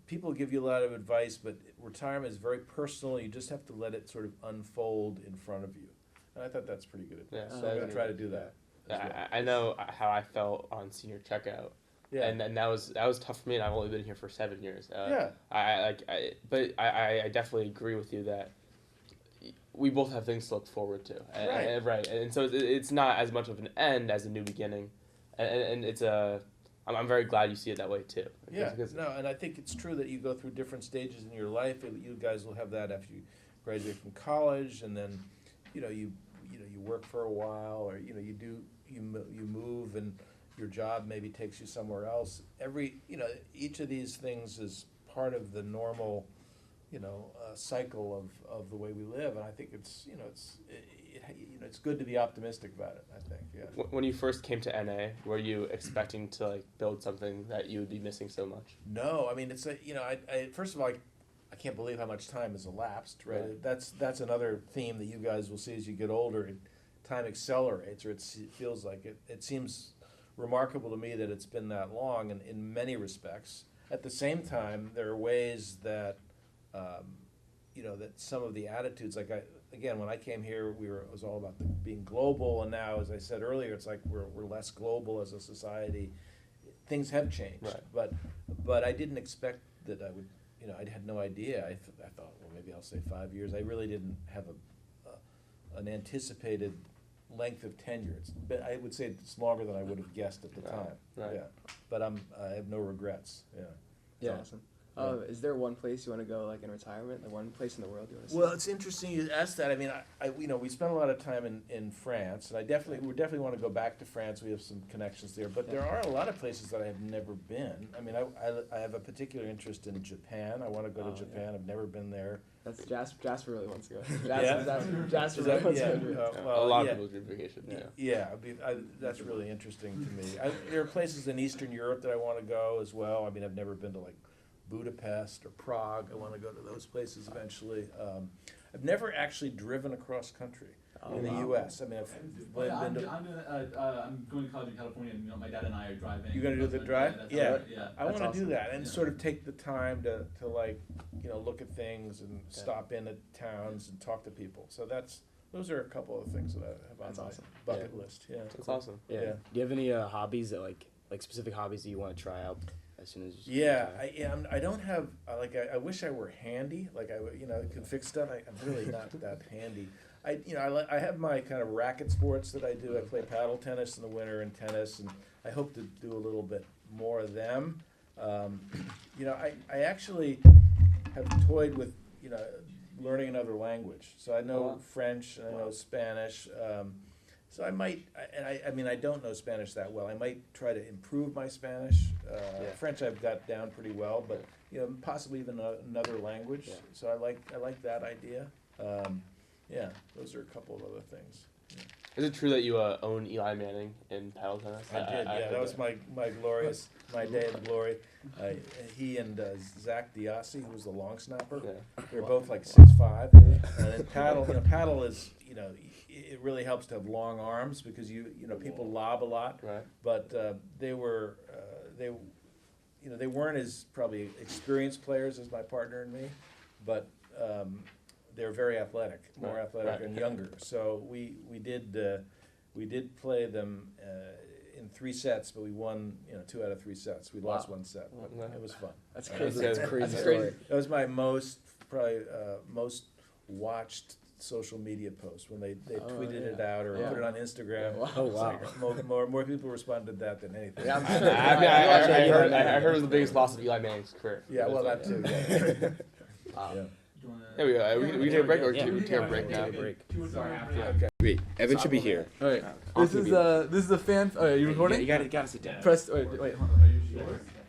people give you a lot of advice, but retirement is very personal. You just have to let it sort of unfold in front of you. And I thought that's pretty good advice. Yeah. So I'm going to try to do that. as well. I know how I felt on senior checkout, Yeah. and that was tough for me. And I've only been here for 7 years. Yeah. I definitely agree with you that we both have things to look forward to. Right. And so it's not as much of an end as a new beginning, and it's a. I'm very glad you see it that way too. Yeah, no, and I think it's true that you go through different stages in your life. You guys will have that after you graduate from college, and then, you work for a while, or you move, and your job maybe takes you somewhere else. Each of these things is part of the normal, cycle of the way we live, and I think it's good to be optimistic about it. I think, yeah. When you first came to NA, were you expecting to like build something that you would be missing so much? No, I mean it's first of all, I can't believe how much time has elapsed. Right, that's another theme that you guys will see as you get older. Time accelerates, or it feels like it. It seems remarkable to me that it's been that long, and in many respects. At the same time, there are ways that that some of the attitudes, like when I came here, it was all about being global, and now, as I said earlier, it's like we're less global as a society. Things have changed, right. but I didn't expect that I would. I had no idea. I thought, well, maybe I'll say 5 years. I really didn't have an anticipated length of tenure. I would say it's longer than I would have guessed at the time. Right. Yeah, but I have no regrets. Yeah. Yeah. Awesome. Is there one place you want to go, like in retirement? Like one place in the world you want to see? Well, it's interesting you asked that. I mean, we spent a lot of time in France, and we definitely want to go back to France. We have some connections there, but there are a lot of places that I have never been. I mean, I have a particular interest in Japan. I want to go to Japan. Yeah. I've never been there. That's Jasper really wants to go. Jasper really wants to go. A lot of people do vacation. Yeah. That's really interesting to me. There are places in Eastern Europe that I want to go as well. I mean, I've never been to like Budapest or Prague. I want to go to those places eventually. I've never actually driven across country in the U.S. I mean, I'm going to college in California, and my dad and I are driving. You're going to do the drive? Yeah. I want to awesome. do that and sort of take the time to like, look at things and stop in at towns and talk to people. So those are a couple of things that I have on my bucket list. Yeah. That's awesome. Yeah. Do you have any hobbies that like specific hobbies that you want to try out? As soon as I don't have I wish I were handy, like I could fix stuff. I'm really not that handy. I have my kind of racket sports that I do. I play paddle tennis in the winter and tennis, and I hope to do a little bit more of them. I actually have toyed with learning another language. So I know French and I know Spanish. So I might, I don't know Spanish that well. I might try to improve my Spanish. French I've got down pretty well, but possibly even another language. Yeah. So I like that idea. Those are a couple of other things. Yeah. Is it true that you own Eli Manning in paddle tennis? I did. That was my day of glory. He and Zach Diassi, who was the long snapper, they were both like 6'5". And then paddle is it really helps to have long arms because people lob a lot. Right. But they weren't as probably experienced players as my partner and me, but they're very athletic, more athletic and younger. So we did play them in 3 sets, but we won 2 out of 3 sets. We lost 1 set. It was fun. That's crazy. That's crazy. That was my most watched social media post when they tweeted it out or put it on Instagram. Oh wow! Like more people responded to that than anything. Yeah, I heard it was the biggest loss of Eli Manning's career. Yeah, well that too. There we go. We can take a break, or we take a break now. Okay. Wait, Evan should be here. All right. This is the fan. Are you recording? You gotta sit down. Press. Wait. Hold on.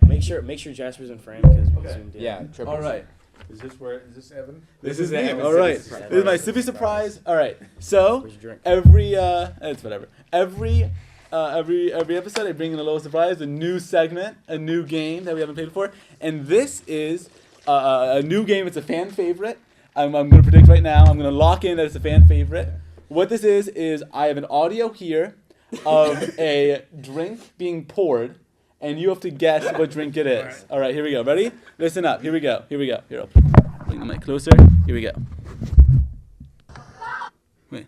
Are you sure? Make sure Jasper's in frame because we zoomed in. Yeah. All right. Is this Evan? This is me. Evan's All right. Sippy This is my Sippy surprise. All right. So Where's your drink? it's whatever. Every episode I bring in a little surprise, a new segment, a new game that we haven't played before, and this is a new game. It's a fan favorite. I'm going to predict right now. I'm going to lock in that it's a fan favorite. What this is I have an audio here of a drink being poured, and you have to guess what drink it is. All right, here we go. Ready? Listen up. Here we go. Here, I'll bring the mic closer. Here we go. Wait.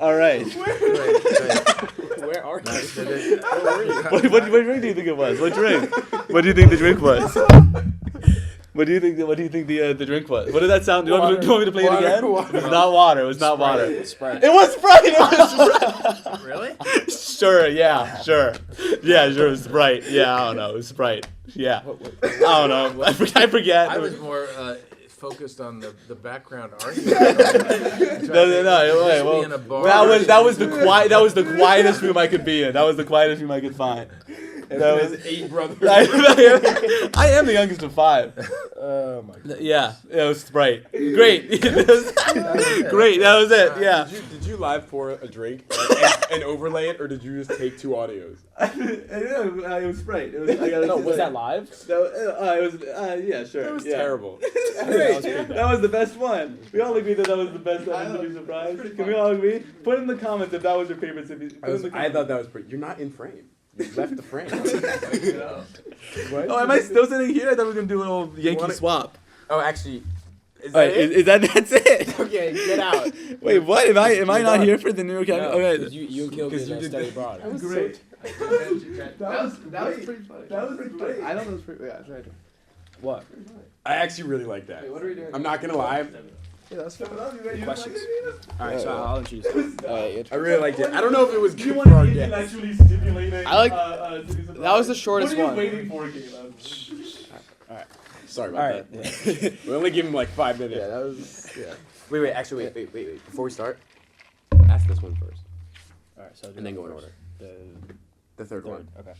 All right. Where are you? What drink do you think it was? What drink? What do you think the drink was? What do you think? What do you think the drink was? What did that sound? Do you want me to play it again? Water. It was not water. It was not water. Sprite. It was Sprite. It was Sprite. Really? Sure. Yeah. Sure. Yeah. Sure. It was Sprite. Yeah. I don't know. It was Sprite. Yeah. I don't know. I forget. I was more focused on the background argument. That was the quietest room I could be in. That was the quietest room I could find. That was 8 brothers. I am the youngest of 5. Oh my god. Yeah, it was Sprite. Great. Great. That was it. Yeah. Did you live pour a drink and overlay it, or did you just take 2 audios? It was Sprite. Was that live? It was. Yeah, sure. That was yeah. terrible. That was the best one. We all agreed that was the best interview surprise. Can we all agree? Put in the comments if that was your favorite. I thought that was pretty. You're not in frame. You left the frame. Oh, am I still sitting here? I thought we were gonna do a little Yankee swap. Oh, actually, is that it? Is that's it? Okay, get out. Wait, what? Am I not here for the New York Academy? No, Okay. you and Kill did study abroad. That was great. That was pretty funny. That was great. I know that was pretty. Yeah, that's right. What? I actually really like that. Wait, what are we doing? I'm not gonna lie. Yeah, that's fine. Questions. All right, so I'll introduce. I really liked it. I don't know if it was Do you good want for our to guests. intellectually stimulating? I like- That was the shortest What are one. you waiting for, Caleb? Sorry All about right. that. We only give him like 5 minutes. Yeah, that was. Yeah. Wait. Actually, wait. Before we start, ask this one first, All right, so and then go in order. The third one. Okay.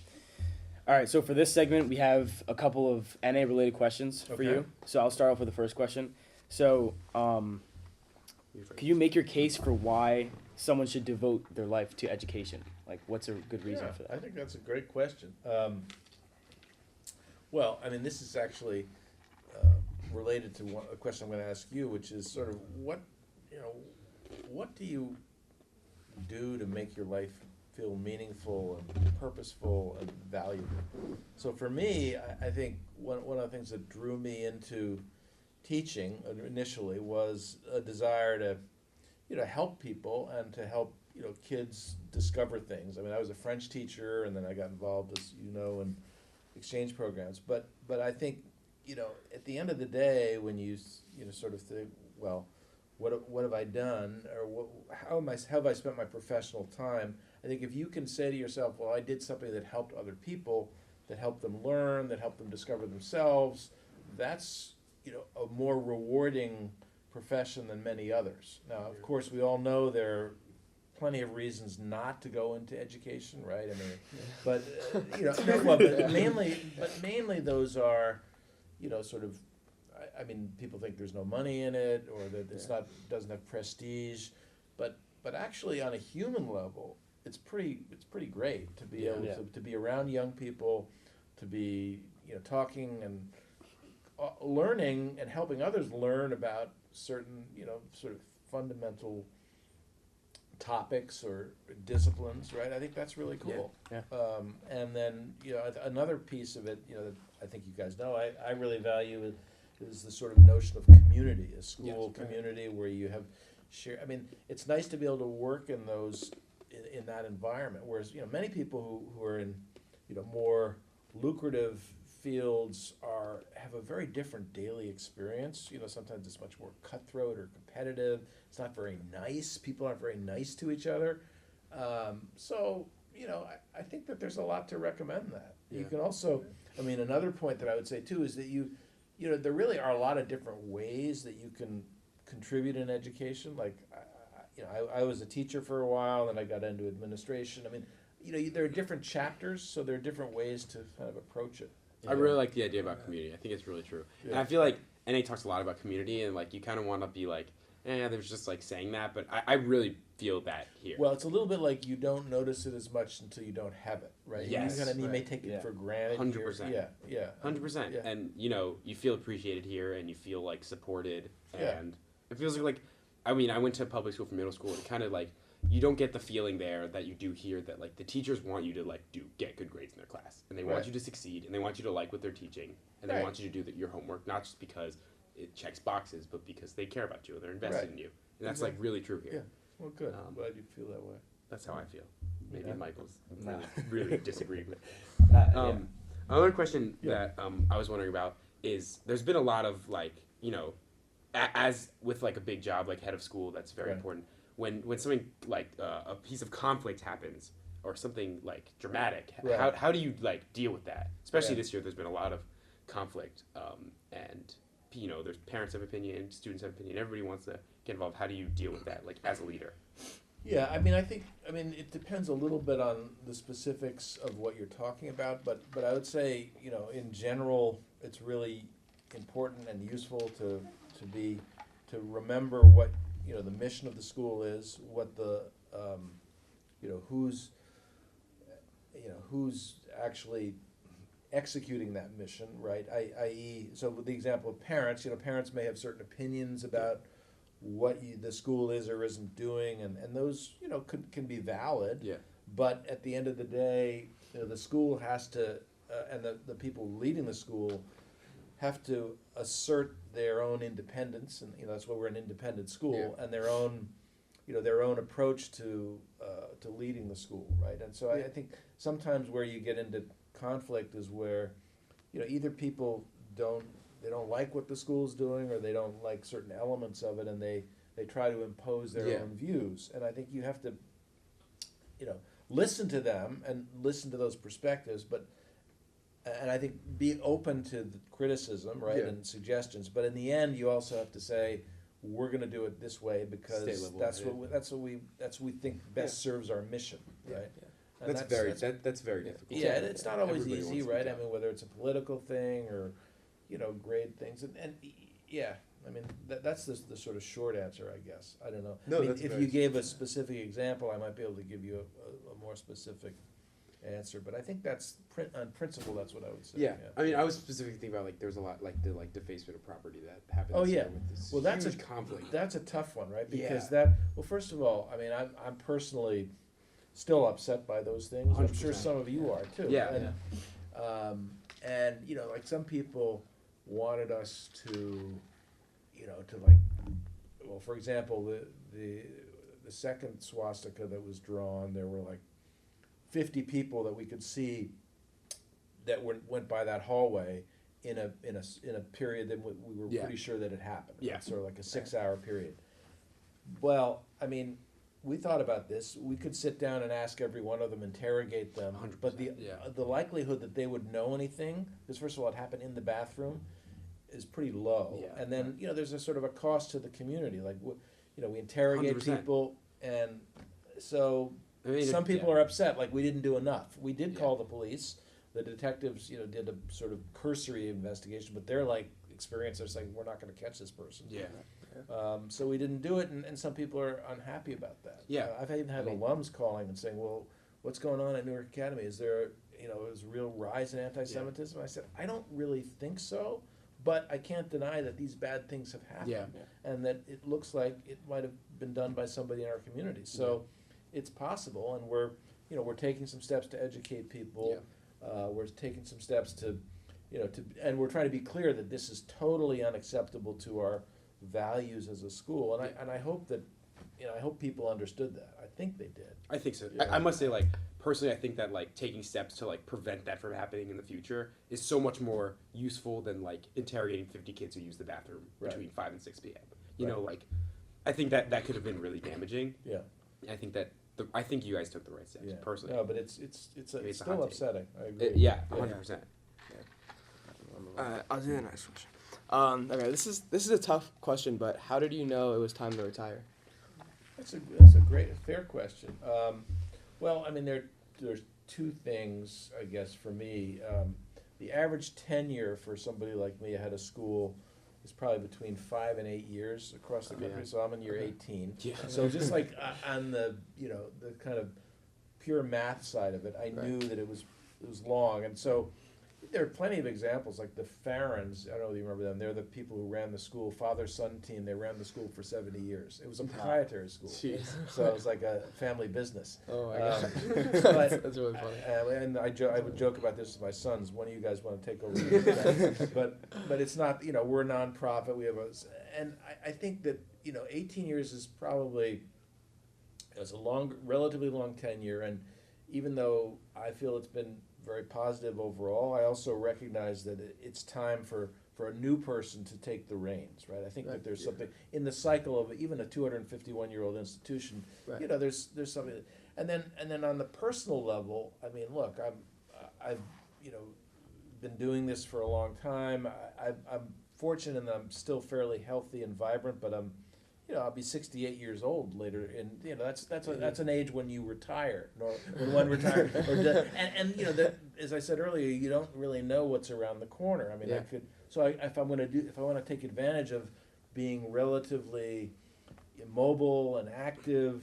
All right, so for this segment, we have a couple of NA related questions for you. So I'll start off with the first question. So, can you make your case for why someone should devote their life to education? Like, what's a good reason for that? I think that's a great question. Well, I mean, this is actually related to a question I'm going to ask you, which is sort of what do you do to make your life feel meaningful and purposeful and valuable? So for me, I think one of the things that drew me into teaching initially was a desire to help people and to help kids discover things. I mean, I was a French teacher, and then I got involved, as you know, in exchange programs. But I think at the end of the day, when you sort of think, well, what have I done, or how have I spent my professional time? I think if you can say to yourself, well, I did something that helped other people, that helped them learn, that helped them discover themselves, that's a more rewarding profession than many others. Now, of course, we all know there are plenty of reasons not to go into education, right? I mean, but mainly those are, sort of. I mean, people think there's no money in it, or that doesn't have prestige, but actually on a human level, it's pretty great to be able to be around young people, to be talking and learning and helping others learn about certain sort of fundamental topics or disciplines, right? I think that's really cool. Yeah. And then another piece of it that I think you guys know I really value is the sort of notion of community, a school community where you have I mean, it's nice to be able to work in those in that environment. Whereas many people who are in more lucrative fields have a very different daily experience. Sometimes it's much more cutthroat or competitive. It's not very nice. People aren't very nice to each other. So I think that there's a lot to recommend that. You can also, I mean, another point that I would say too is that there really are a lot of different ways that you can contribute in education. Like, I was a teacher for a while, and I got into administration. I mean, there are different chapters, so there are different ways to kind of approach it. I really like the idea about community. I think it's really true. Yeah. And I feel like NA talks a lot about community, and like you kind of want to be like, there's just like saying that, but I really feel that here. Well, it's a little bit like you don't notice it as much until you don't have it, right? Yes. You may take it for granted. 100%. Yeah. 100%. Yeah. And you feel appreciated here, and you feel like supported, and it feels like I mean, I went to public school for middle school, and kind of like you don't get the feeling there that you do here, that like the teachers want you to like get good grades in their class, and they want you to succeed, and they want you to like what they're teaching, and they want you to do your homework, not just because it checks boxes, but because they care about you and they're invested in you, and that's like really true here. Well, good. I'm glad you feel that way. That's how I feel. Maybe Yeah. Michael's No. really disagreeing with. Yeah. Another question Yeah. that I was wondering about is there's been a lot of like, you know, as with like a big job like head of school, that's very Right. important. When something like a piece of conflict happens or something like dramatic, Right. how do you like deal with that? Especially Yeah. this year, there's been a lot of conflict, and you know, there's parents have opinion, students have opinion, everybody wants to get involved. How do you deal with that, like as a leader? Yeah, I mean, it depends a little bit on the specifics of what you're talking about, but I would say, you know, in general, it's really important and useful to remember what, you know, the mission of the school is, what the, you know, who's actually executing that mission, right? I.e., so with the example of parents, you know, parents may have certain opinions about what the school is or isn't doing, and those, you know, can be valid. Yeah. But at the end of the day, you know, the school has to, and the people leading the school have to assert their own independence, and you know that's why we're an independent school, and their own, you know, their own approach to leading the school, right? And so I think sometimes where you get into conflict is where, you know, either people don't like what the school's doing, or they don't like certain elements of it, and they try to impose their own views. And I think you have to, you know, listen to them and listen to those perspectives, and I think be open to the criticism, right, and suggestions. But in the end, you also have to say, we're going to do it this way because that's what we think best serves our mission, right? And That's very difficult. Yeah, and it's not always Everybody easy, wants to right? be I mean, whether it's a political thing or, you know, grade things, and yeah, I mean, that's the sort of short answer, I guess. I don't know. No, I mean, that's if very you gave a specific example, I might be able to give you a more specific answer. But I think that's on principle, that's what I would say. Yeah. I mean, I was specifically thinking about like there's a lot like the defacement of property that happens. Oh, yeah. With this Well, that's huge a conflict. That's a tough one, right? Because Yeah. well, first of all, I mean, I'm personally still upset by those things. I'm sure 100%. some of you are too. Yeah. And you know, like some people wanted us to, you know, to like, well, for example, the second swastika that was drawn, there were like 50 people that we could see that went by that hallway in a period that we were pretty sure that it happened. Yeah. It's sort of like a 6-hour period. Well, I mean, we thought about this. We could sit down and ask every one of them, interrogate them. 100%, But the likelihood that they would know anything, because first of all, it happened in the bathroom, is pretty low. Yeah. And then, you know, there's a sort of a cost to the community. Like, you know, we interrogate 100%. people, and so I mean, some people are upset, like we didn't do enough. We did Yeah. call the police. The detectives, you know, did a sort of cursory investigation, but they're like experienced. They're saying, we're not going to catch this person. Yeah. So we didn't do it, and some people are unhappy about that. Yeah. I've even had alums calling and saying, well, what's going on at Newark Academy? Is there, you know, is a real rise in anti-Semitism? I said, I don't really think so, but I can't deny that these bad things have happened. Yeah. And that it looks like it might have been done by somebody in our community. So it's possible, and we're taking some steps to educate people. We're taking some steps to, you know, and we're trying to be clear that this is totally unacceptable to our values as a school. And I hope that, you know, I hope people understood that. I think they did. I think so. Yeah. I must say, like, personally, I think that, like, taking steps to, like, prevent that from happening in the future is so much more useful than, like, interrogating 50 kids who use the bathroom between 5 and 6 p.m. You know, like, I think that could have been really damaging. Yeah. I think that, I think you guys took the right steps, personally. No, but it's a still hot take. upsetting. I agree. Yeah, 100%. I'll do the next question. Okay, this is a tough question, but how did you know it was time to retire? That's a fair question. Well, I mean, there's two things, I guess, for me. The average tenure for somebody like me ahead of school is probably between 5 and 8 years across the country. So I'm in year 18. Yeah. So just like on the, you know, the kind of pure math side of it, I knew that it was long, and so there are plenty of examples, like the Farrens. I don't know if you remember them. They're the people who ran the school, father-son team. They ran the school for 70 years. It was a proprietary school, so it was like a family business. Oh my god, but, that's really funny. And I would joke about this with my sons. One of you guys want to take over? But it's not. You know, we're a nonprofit. We have and I think that, you know, 18 years is probably it's a relatively long tenure, and even though I feel it's been very positive overall, I also recognize that it's time for a new person to take the reins, right? I think that there's something in the cycle of even a 251-year-old institution. Right. You know, there's something, and then on the personal level, I mean, look, I've been doing this for a long time. I'm fortunate in that I'm still fairly healthy and vibrant, but I'll be 68 years old later, and that's an age when you retire, or when one retires, and as I said earlier, you don't really know what's around the corner. I mean, if I want to take advantage of being relatively mobile and active,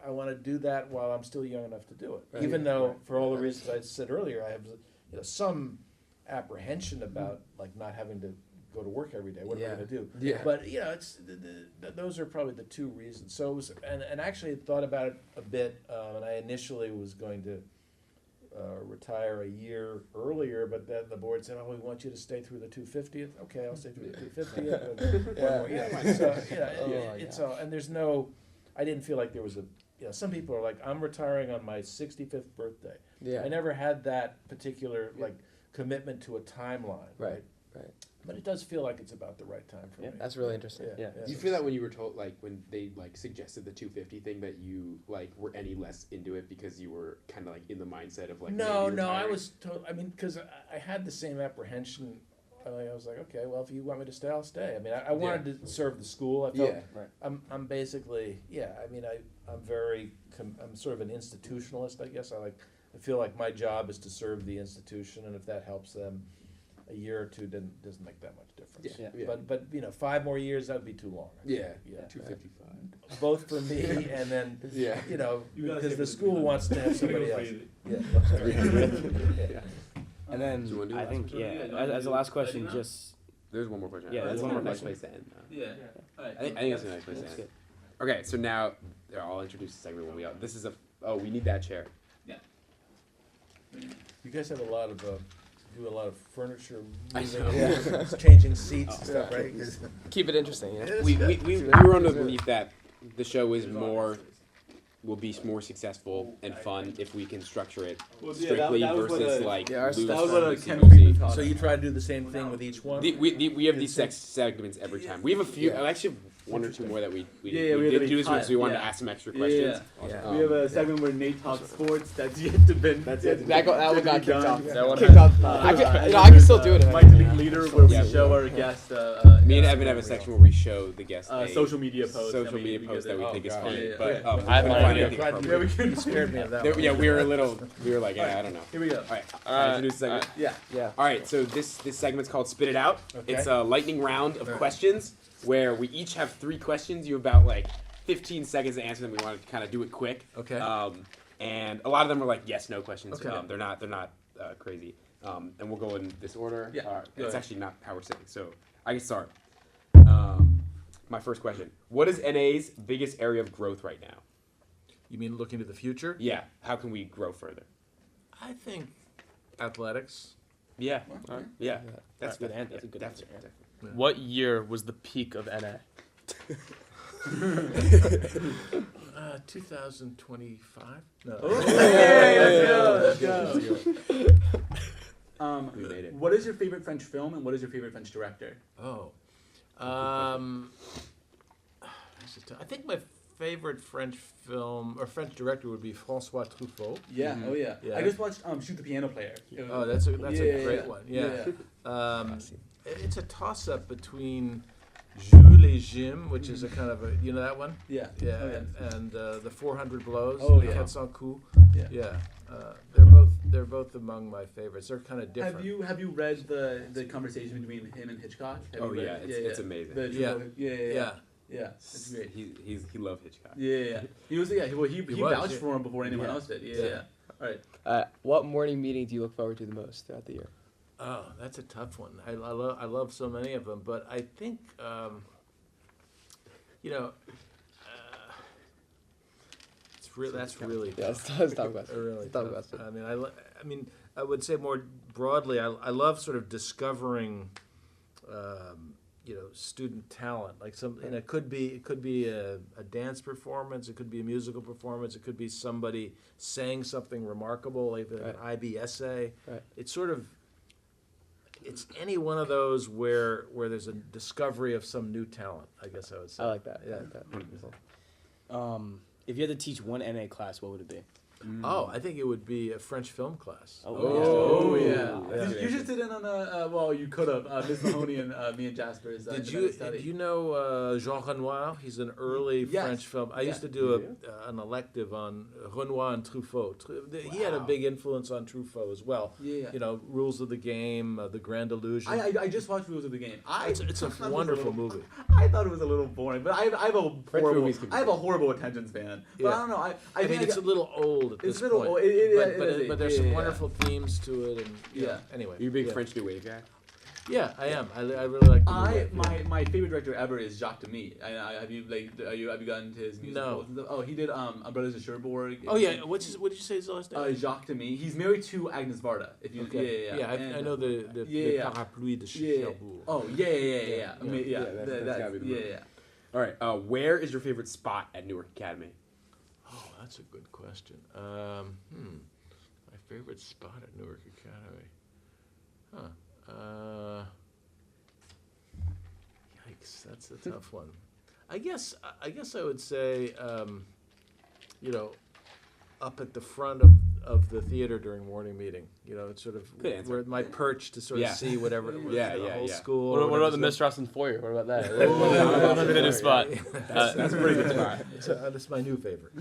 I want to do that while I'm still young enough to do it. Right. Even though, for all the reasons I said earlier, I have some apprehension about like not having to go to work every day. What am I going to do? Yeah. But it's those are probably the two reasons. So it was, and actually thought about it a bit. And I initially was going to retire a year earlier, but then the board said, "Oh, we want you to stay through the 250th." Okay, I'll stay through the 250th. So and there's no. I didn't feel like there was a. Some people are like, "I'm retiring on my 65th birthday." Yeah. I never had that particular like commitment to a timeline. Right. But it does feel like it's about the right time for me. That's really interesting. Yeah. Do you feel that when you were told, like, when they like suggested the 250 thing, that you like were any less into it because you were kind of like in the mindset of like? No, maybe I retiring? was. I mean, because I had the same apprehension. I was like, okay, well, if you want me to stay, I'll stay. I mean, I wanted to serve the school. I felt. I'm basically. I mean, I'm very. I'm sort of an institutionalist, I guess. I feel like my job is to serve the institution, and if that helps them a year or two doesn't make that much difference. But 5 more years, that would be too long. 255. Both for me and then because the school wants to have somebody else. And then I think as a last question, just there's one more question. Yeah, that's one more a nice question. place to end. Yeah. All right. I think that's a nice place to end. Okay, so now I'll introduce the segment when we out. This is we need that chair. Yeah. You guys have a lot of do a lot of furniture I moving, know. changing seats and stuff, right? Keep it interesting. Yeah. We were under the belief that the show will be more successful and fun if we can structure it strictly that was versus what like Yeah, our loose, That was what loosey Ken goosey. Friedman taught So us. you try to do the same thing with each one? We have these segments every time. We have a few, actually one or two more that we we did had to do this cut, because we wanted to yeah. ask some extra Yeah, questions. yeah. We have a segment where Nate talks sports. That's yet to be. That one got kicked off. That one Kicked off. I can still do it. Mike the League Leader, where we Yeah. show our guest. Me and Evan have a section where we show the guests social media posts. social media posts that we think is funny. Yeah. But I have couldn't no find idea. anything appropriate. Yeah, we can. You scared me of that one. Yeah, we were like, I don't know. Here we go. All right, I introduce the segment. Yeah. All right, so this segment's called Spit It Out. Okay. It's a lightning round of questions where we each have 3 questions. You have about like 15 seconds to answer them. We want to kind of do it quick. Okay. And a lot of them are like yes/no questions. Okay. They're not crazy. And we'll go in this order. Yeah, go It's ahead. actually not how we're sitting, so I can start. My first question: what is NA's biggest area of growth right now? You mean looking to the future? Yeah. How can we grow further? I think athletics. Yeah. Yeah. That's good good. answer. That's a good answer. What year was the peak of NA? 2025? No. Let's go. We made it. What is your favorite French film and what is your favorite French director? I think my favorite French film or French director would be François Truffaut. Yeah. Oh yeah. Yeah. I just watched Shoot the Piano Player. Oh, that's a great yeah. one. Yeah. It's a toss-up between Jules et Jim, which is a kind of a, you know that one? Yeah. Yeah, Oh, yeah. and the 400 Blows, Oh, Les yeah. 400 Coups. Yeah. Yeah, they're both among my favorites. They're kind of different. Have you read the conversation between him and Hitchcock? Have Oh you yeah, read- it's amazing. Yeah. It's great. He loved Hitchcock. Yeah. He was he was, vouched yeah. for him before anyone Yeah. else did. Yeah. All right. What morning meeting do you look forward to the most throughout the year? Oh, that's a tough one. I love so many of them, but I think that's really Yeah, tough. let's talk about it. Really Talk tough. about it. I mean, I would say more broadly, I love sort of discovering student talent, like and it could be a dance performance, it could be a musical performance, it could be somebody saying something remarkable, like an IB essay. Right. It's any one of those where there's a discovery of some new talent, I guess I would say. I like that. Yeah. I like that. If you had to teach one NA class, what would it be? Oh, I think it would be a French film class. Oh yeah. Yeah. You should sit in on well, you could have. Miss Mahoney and me and Jasper is. Did you know Jean Renoir? He's an early French film. I used to do an elective on Renoir and Truffaut. He had a big influence on Truffaut as well. Yeah. Rules of the Game, The Grand Illusion. I just watched Rules of the Game. It's a wonderful movie. I thought it was a little boring, but I have a horrible attention span. But I don't know. I mean, it's a little old at this it's a little point. old. But there's some wonderful themes to it, and anyway. You're a big French New Wave guy? Yeah, I am. I really like the New Wave. My favorite director ever is Jacques Demy. Have you gotten to his musicals? No. Oh, he did Brothers of Cherbourg. Oh yeah, what did you say his last name? Jacques Demy. He's married to Agnes Varda. If you I know the Parapluie de Cherbourg. Oh yeah. That's gotta be the movie. All right, where is your favorite spot at Newark Academy? Oh, that's a good question. My favorite spot at Newark Academy. Yikes, that's a tough one. I guess I would say, up at the front of the theater during morning meeting. It's sort of where my perch to sort of see whatever it was, the whole school. What about the Miss Rossman foyer? What about that? That's a good spot. That's a pretty good spot. That's my new favorite.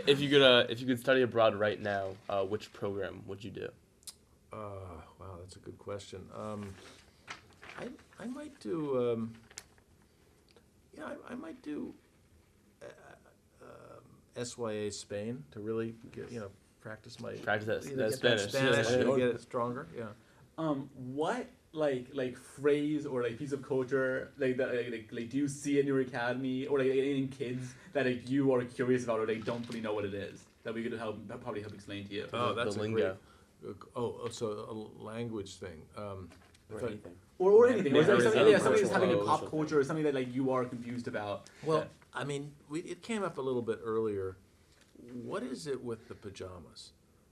If you could study abroad right now, which program would you do? Wow, that's a good question. I might do. I might do SYA Spain to really get, practice that Spanish and get it stronger. Yeah. What like phrase or piece of culture like do you see in your academy or in kids that you are curious about or they don't really know what it is that we could probably help explain to you? Oh, that's the a lingo. Great. So a language thing. Or anything. Or anything. Or something that's happening in pop Cultural culture or something that you are confused about. Well, I mean, it came up a little bit earlier. What is it with the pajamas?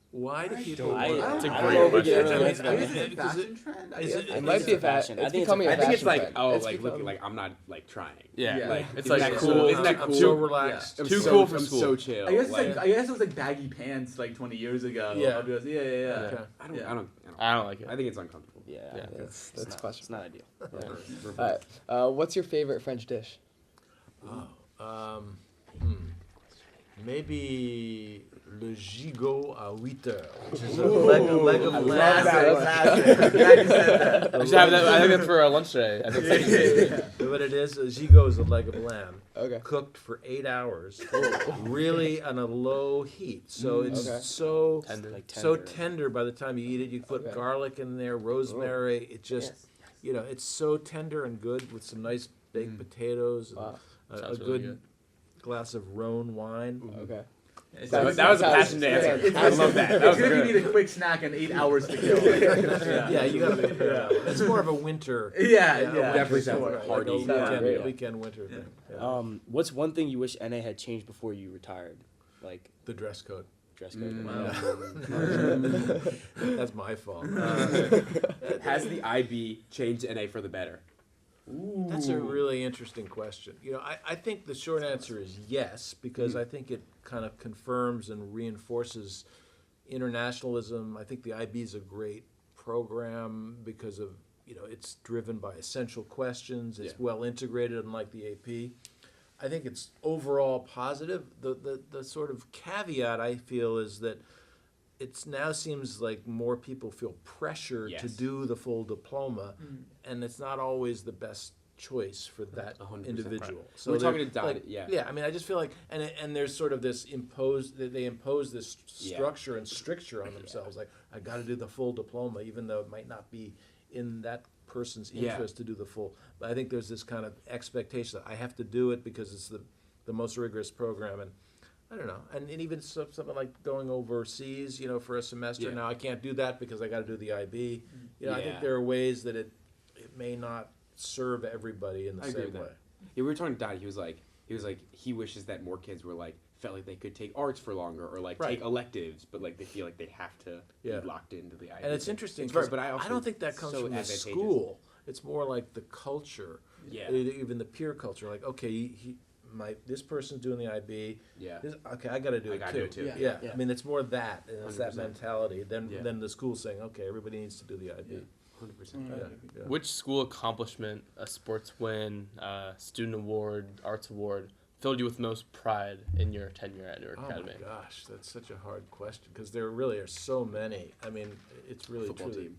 Why do people? It's a I great don't know if question. it's a Is it fashion trend? It might be a fashion. I It's think becoming a I think it's fashion like trend. looking like I'm not trying. Yeah. Like It's isn't like that cool? Isn't that I'm cool? so relaxed. I'm Too so- cool for I'm school. so chill. I guess it was like baggy pants 20 years ago. Yeah. Yeah. Okay. I don't like it. I think it's uncomfortable. Yeah, Yeah. That's it's questionable. not ideal. All right. What's your favorite French dish? Maybe le gigot à 8 heures, which is a leg of lamb. I should have that. I think that's for lunch today. I think What it is, a gigot is a leg of lamb. Okay. Cooked for 8 hours, really on a low heat. So it's so tender by the time you eat it. You put garlic in there, rosemary. It just, it's so tender and good with some nice baked potatoes. And a good glass of Rhone wine. Okay. That was a passionate answer. I love that. That was It's gonna good. be a quick snack and 8 hours to kill. Yeah, you gotta prepare that one. It's more of a winter. Definitely sounds like a hearty. Weekend winter thing. Yeah. What's one thing you wish NA had changed before you retired? Like The dress code. dress code. That's my fault. Has the IB changed NA for the better? That's a really interesting question. I think the short answer is yes, because I think it kind of confirms and reinforces internationalism. I think the IB is a great program because of, it's driven by essential questions. It's well integrated, unlike the AP. I think it's overall positive. The sort of caveat I feel is that it now seems like more people feel pressure to do the full diploma, and it's not always the best choice for that 100% individual. Right. So We're talking they're, to Dottie, yeah. I mean, I just feel like, and there's sort of this they impose this structure and stricture on themselves. Like, I got to do the full diploma, even though it might not be in that person's interest to do the full. But I think there's this kind of expectation that I have to do it because it's the most rigorous program, and I don't know. And even something like going overseas, for a semester. Yeah. Now I can't do that because I got to do the IB. I think there are ways that it may not serve everybody in the same way. Yeah, we were talking to Dottie. He was like he wishes that more kids were like felt like they could take arts for longer or like take electives, but like they feel like they have to be locked into the IB. And it's interesting, but I don't think that comes from the school. It's more like the culture. Yeah. Even the peer culture. Like, okay, this person's doing the IB. Yeah. Okay, I got to do it too. Yeah. I mean, it's more that. It's that 100%. mentality than the school saying, okay, everybody needs to do the IB. 100%. Yeah. Which school accomplishment, a sports win, student award, arts award, filled you with most pride in your tenure at Newark Academy? Oh my gosh, that's such a hard question because there really are so many. I mean, it's really Football truly. team.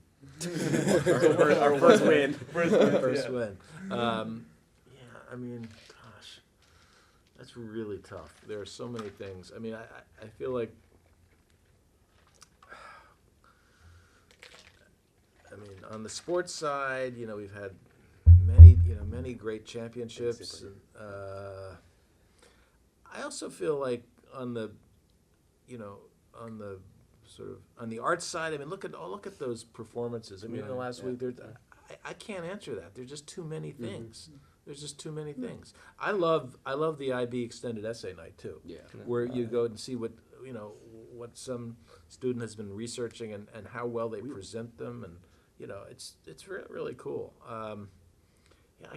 Our first win. First win. Yeah, I mean, gosh, that's really tough. There are so many things. I mean, I feel like. I mean, on the sports side, we've had many great championships. I also feel like on the on the arts side, I mean, look at those performances. I mean, in the last week, I can't answer that. There's just too many things. There's just too many things. I love the IB extended essay night too. Yeah. Where you go and see what some student has been researching and how well they present them, and it's really cool. I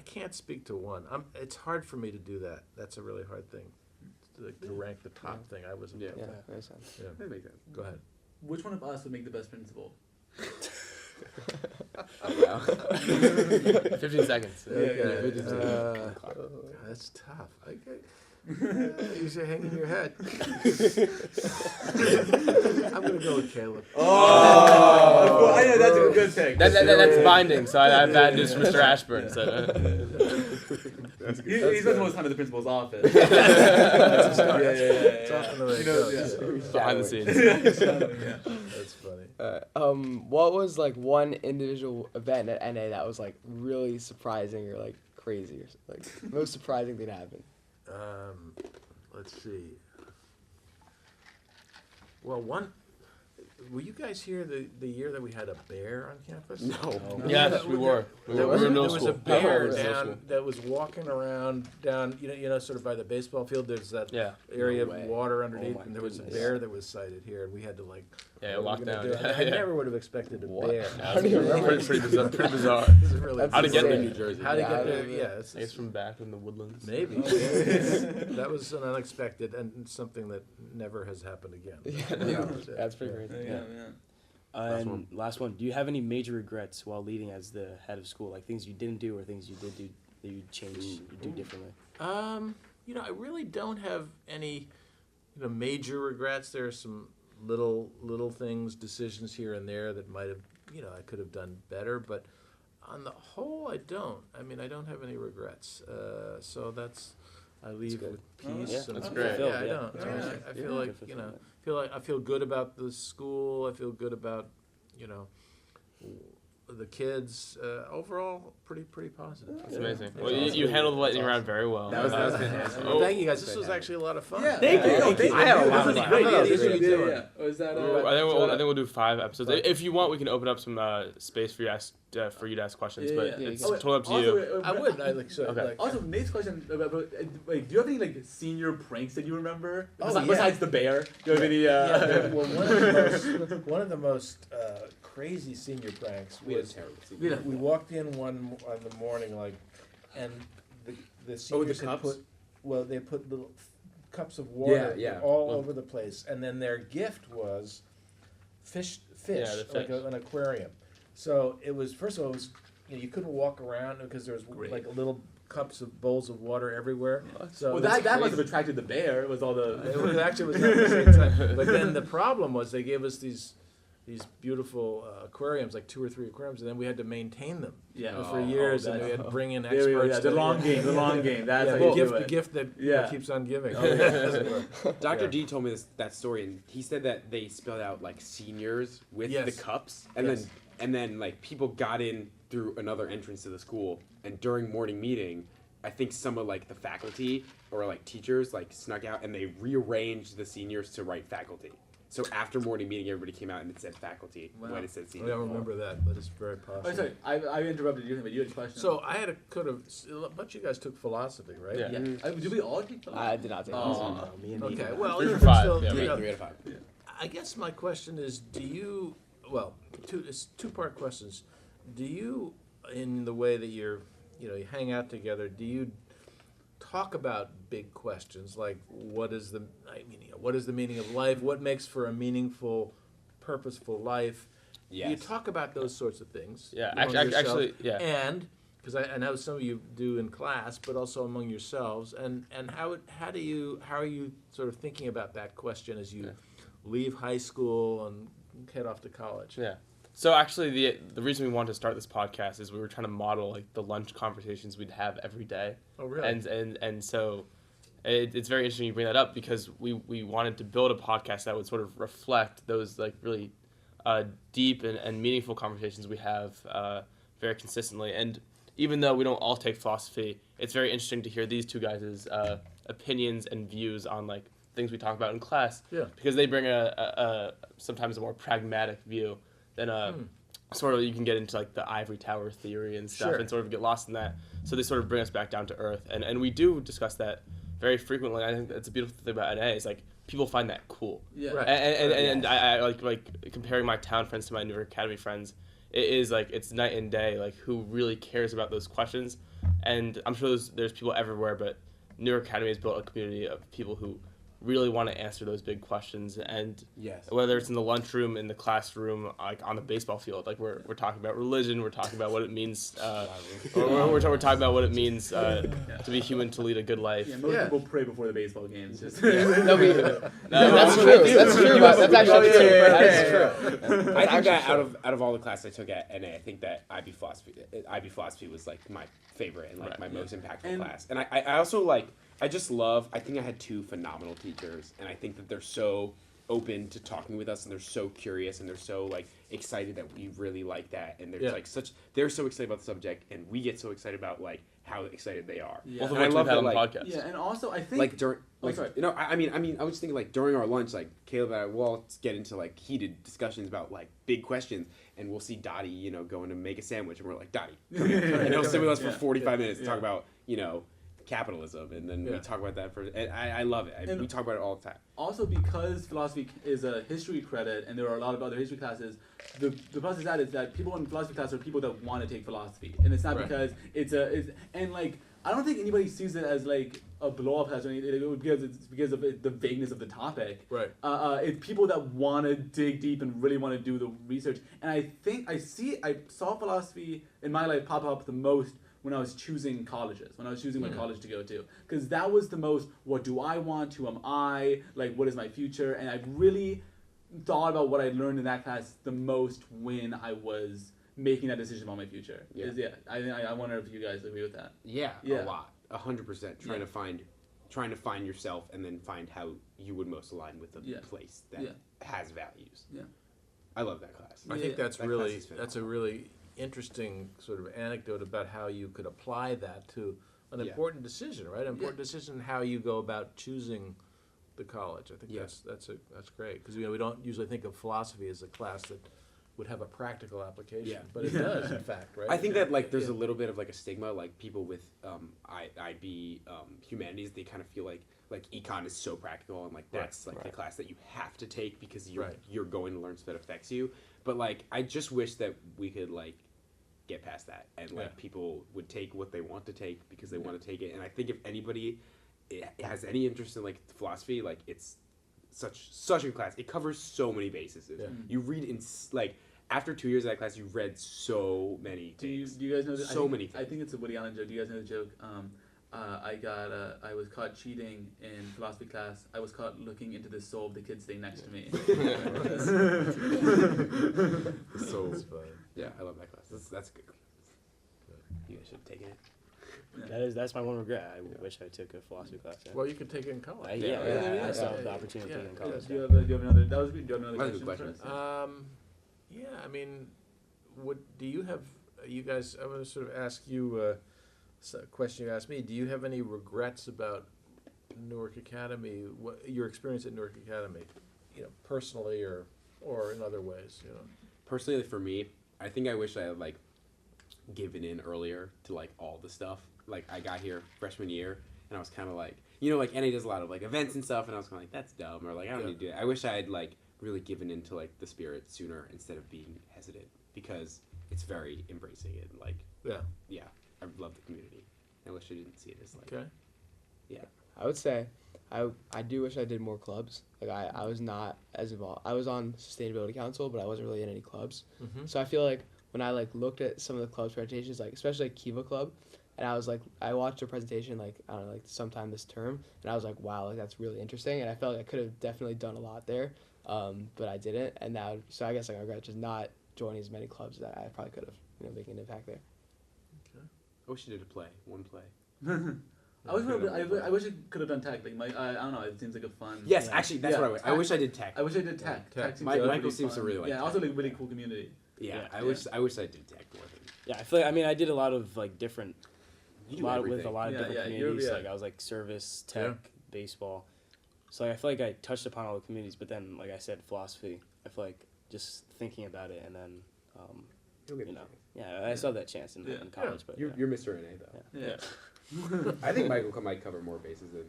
can't speak to one. It's hard for me to do that. That's a really hard thing to rank the top thing. I wasn't. Yeah, makes sense. Yeah. That makes sense. Go ahead. Which one of us would make the best principal? 15 seconds. Okay. That's tough. You should hang in your head. I'm gonna go with Caleb. Oh, I know that's a good pick. That's binding. So I have bad news for Mr. Ashburn. So. He spends most time in the principal's office. That's It's often the way it goes. Behind the scenes. That's funny. What was like one individual event at NA that was like really surprising or like crazy or like most surprising thing to happen? Let's see. Well, were you guys here the year that we had a bear on campus? No. Yes, we were. We were in middle there was school. a bear Middle down school. that was walking around down, sort of by the baseball field. There's that area No of way. water underneath, Oh my and there was a goodness. bear that was sighted here, and we had to lock down. I never would have expected a bear. Yeah, pretty bizarre. Pretty bizarre. This is really How'd it get there? New Jersey. How to Yeah, get there? I Yeah, I guess from back in the woodlands. maybe. That was an unexpected and something that never has happened again. That's pretty crazy. Yeah. And last one, do you have any major regrets while leading as the head of school? Like things you didn't do or things you did do that you'd change, you'd do differently? I really don't have any, major regrets. There are some little things, decisions here and there that might have, I could have done better. But on the whole, I don't. I mean, I don't have any regrets. So I leave with peace. That's and, great. Yeah, I don't. I feel like, I feel good about the school. I feel good about, the kids. Overall, pretty positive. That's amazing. Well, you handled the lightning round very well. That was fantastic. Well, thank you guys. This was actually a lot of fun. Yeah. Thank you. I had a lot of fun. Great. Yeah, Yeah, great. yeah. Was that? I think we'll do 5 episodes. If you want, we can open up some space for you to ask questions. Yeah, but yeah. it's Oh, totally up to you. also, I would. I like so. Okay. Like, Also, Nate's question about like, do you have any like senior pranks that you remember? Oh, yeah. Besides the bear, do you have any? yeah, well, one of the most crazy senior pranks was we walked in one the morning and the seniors had cups? they put little cups of water Yeah. all over the place, and then their gift was fish Yeah, the like fish. an aquarium. So it was, first of all, you couldn't walk around because there was Great. like little cups of bowls of water everywhere. So well, it was that must crazy. have attracted the bear. It was all the. It actually was at the same time. But then the problem was they gave us these beautiful aquariums, like 2 or 3 aquariums, and then we had to maintain them for years, and we had to bring in experts. There we go, the long game, the long game. That's how the you gift, do the it. gift that keeps on giving. Dr. D told me that story, and he said that they spelled out like seniors with the cups, and then like people got in through another entrance to the school, and during morning meeting, I think some of like the faculty or like teachers like snuck out and they rearranged the seniors to write faculty. So after morning meeting, everybody came out and it said faculty Wow. when it said I senior. don't remember that, but it's very possible. Oh, sorry, I interrupted you, but you had a question. So I had a bunch of you guys took philosophy, right? Yeah. Did we all take philosophy? I did not take Oh. this. Me and Okay, Ethan. well, 3 you for 5. still, Yeah, you know, 3 out of 5. I guess my question is, it's two-part questions. Do you, in the way that you hang out together, do you talk about big questions like what is the meaning of life? What makes for a meaningful, purposeful life? Yes. You talk about those sorts of things. Yeah, among actually, yourself, yeah. And because I know some of you do in class, but also among yourselves. And how are you sort of thinking about that question as you leave high school and head off to college? Yeah. So actually, the reason we wanted to start this podcast is we were trying to model like the lunch conversations we'd have every day. Oh, really? And so it's very interesting you bring that up because we wanted to build a podcast that would sort of reflect those like really deep and meaningful conversations we have very consistently. And even though we don't all take philosophy, it's very interesting to hear these two guys' opinions and views on like things we talk about in class. Yeah. Because they bring a sometimes a more pragmatic view than sort of you can get into like the ivory tower theory and stuff Sure. and sort of get lost in that. So they sort of bring us back down to earth. And we do discuss that very frequently. I think that's a beautiful thing about NA is like people find that cool. Yeah. Right. And I like comparing my town friends to my New York Academy friends. It is like it's night and day. Like who really cares about those questions? And I'm sure there's people everywhere, but New York Academy has built a community of people who really want to answer those big questions. And Yes. whether it's in the lunchroom, in the classroom, like on the baseball field, like we're talking about religion, we're talking about what it means, we're talking about what it means to be human, to lead a good life. Yeah, most Yeah. people pray before the baseball games. Just No, that's No, true. That's true. That's actually true. That is true. I think that out of all the classes I took at NA, I think that IB philosophy was like my favorite and like my most impactful And- class. And I also like I think I had 2 phenomenal teachers, and I think that they're so open to talking with us, and they're so curious, and they're so like excited that we really like that, and they're so excited about the subject, and we get so excited about like how excited they are. Yeah. Both of And I which we've love had that, on the like, podcast. Yeah, and also I think Like during, like sorry. you know, I mean, I was just thinking like during our lunch, like Caleb and I will all get into like heated discussions about like big questions, and we'll see Dottie, you know, going to make a sandwich, and we're like, Dottie, come here. And he'll sit with us for 45 minutes to talk about, you know, capitalism, and then we talk about that and I love it. We talk about it all the time. Also, because philosophy is a history credit, and there are a lot of other history classes, the plus is that people in philosophy class are people that want to take philosophy, and it's not Right. because and like I don't think anybody sees it as like a blow up class or anything because of the vagueness of the topic. Right. It's people that want to dig deep and really want to do the research, and I think I saw philosophy in my life pop up the most when I was choosing colleges, when I was choosing what college to go to. Because that was the most, what do I want, who am I, like what is my future, and I really thought about what I learned in that class the most when I was making that decision about my future. I wonder if you guys agree with that. Yeah, Yeah. a lot, 100%. Trying to find yourself, and then find how you would most align with the place that has values. Yeah. I love that class. I think that's That really class is phenomenal. that's a really interesting sort of anecdote about how you could apply that to an Yeah. important decision, right? An important decision how you go about choosing the college. I think Yeah. that's great because we don't usually think of philosophy as a class that would have a practical application, Yeah. but it does in fact, right? I think that like there's a little bit of like a stigma, like people with IB humanities, they kind of feel like econ is so practical, and like that's like the class that you have to take because you're going to learn stuff that affects you. But like I just wish that we could like get past that, and like people would take what they want to take because they want to take it. And I think if anybody has any interest in like philosophy, like it's such a good class. It covers so many bases. Yeah. You read in like after 2 years of that class, you read so many Do you things. guys know that? Many things. I think it's a Woody Allen joke. Do you guys know the joke? I was caught cheating in philosophy class. I was caught looking into the soul of the kid sitting next to me. So That's funny. yeah, I love that class. That's a good class. You guys should have taken it. That's my one regret. I wish I took a philosophy class. Yeah. Well, you could take it in college. I still have the opportunity to take it in college. Do you have another? That was good. Do you have another That's a question? good For us? Yeah, I mean, do you have you guys? I'm going to sort of ask you a question you asked me. Do you have any regrets about Newark Academy? What your experience at Newark Academy? personally or in other ways, Personally, for me, I think I wish I had like given in earlier to like all the stuff. Like I got here freshman year, and I was kind of like, like NA does a lot of like events and stuff, and I was kind of like, that's dumb, or like I don't need to do that. I wish I had like really given into like the spirit sooner instead of being hesitant, because it's very embracing and like I love the community. I wish I didn't see it as like I would say I do wish I did more clubs. Like I was not as involved. I was on sustainability council, but I wasn't really in any clubs. So I feel like when I like looked at some of the club's presentations, like especially like Kiva Club, and I was like, I watched a presentation like I don't know, like sometime this term, and I was like, wow, like that's really interesting, and I felt like I could have definitely done a lot there, but I didn't, and now so I guess like I regret just not joining as many clubs that I probably could have, making an impact there. I wish I did one play. I wish I could have done tech. Like I don't know. It seems like a fun. Yes, actually, that's what I wish. I wish I did tech. I wish I did tech. Tech seems Michael really seems to fun. really like. Yeah, tech. also like really cool community. Yeah, I wish I did tech more than. Yeah, I feel like I did a lot of like different, You a do lot everything. with a lot of different you're- communities. yeah. Like I was like service, tech, baseball. So like, I feel like I touched upon all the communities, but then like I said, philosophy. I feel like just thinking about it and then, You'll get the chance. yeah, I saw that chance in college, but You're Mr. NA though. Yeah. I think Michael might cover more bases than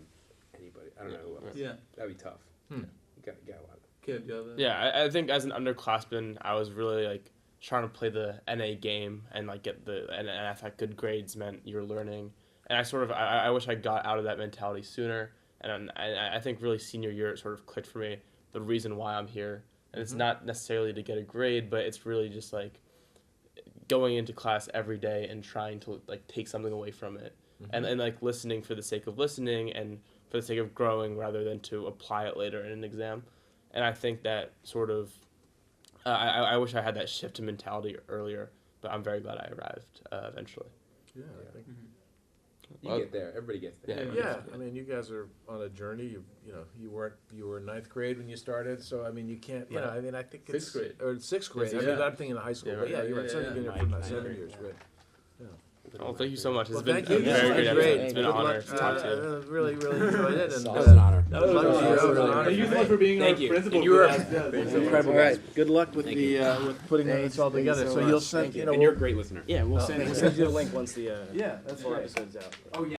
anybody. I don't know who else. Yeah. That'd be tough. You got a lot. Kid, you have a... Yeah, I think as an underclassman, I was really like trying to play the NA game and like get and I thought good grades meant you're learning, and I wish I got out of that mentality sooner, and I think really senior year it sort of clicked for me the reason why I'm here, and it's not necessarily to get a grade, but it's really just like going into class every day and trying to like take something away from it, and like listening for the sake of listening and for the sake of growing rather than to apply it later in an exam. And I think that sort of, I wish I had that shift in mentality earlier, but I'm very glad I arrived eventually. Yeah, I think. You get there. Everybody gets there. Yeah, I mean, you guys are on a journey. You were in ninth grade when you started, so I mean, you can't. I mean, I think it's Sixth grade. or sixth grade. Yeah. I mean, I'm thinking of high school, but yeah, you're right. So you've been here for about 7 years, right? Oh, thank you so much. It's Well, been thank you. a very great Great. episode. It's been an Good honor luck. to talk to you. Really enjoyed it. And, That was an honor. Good luck to you. That was an honor. Thank you so much for being Thank our you. principal. And you were Incredible, guys. Good luck with Thank with putting this all together. So you'll send, And you're a great listener. yeah, we'll send you the link once the Yeah, that's full great. episode's out. Oh yeah.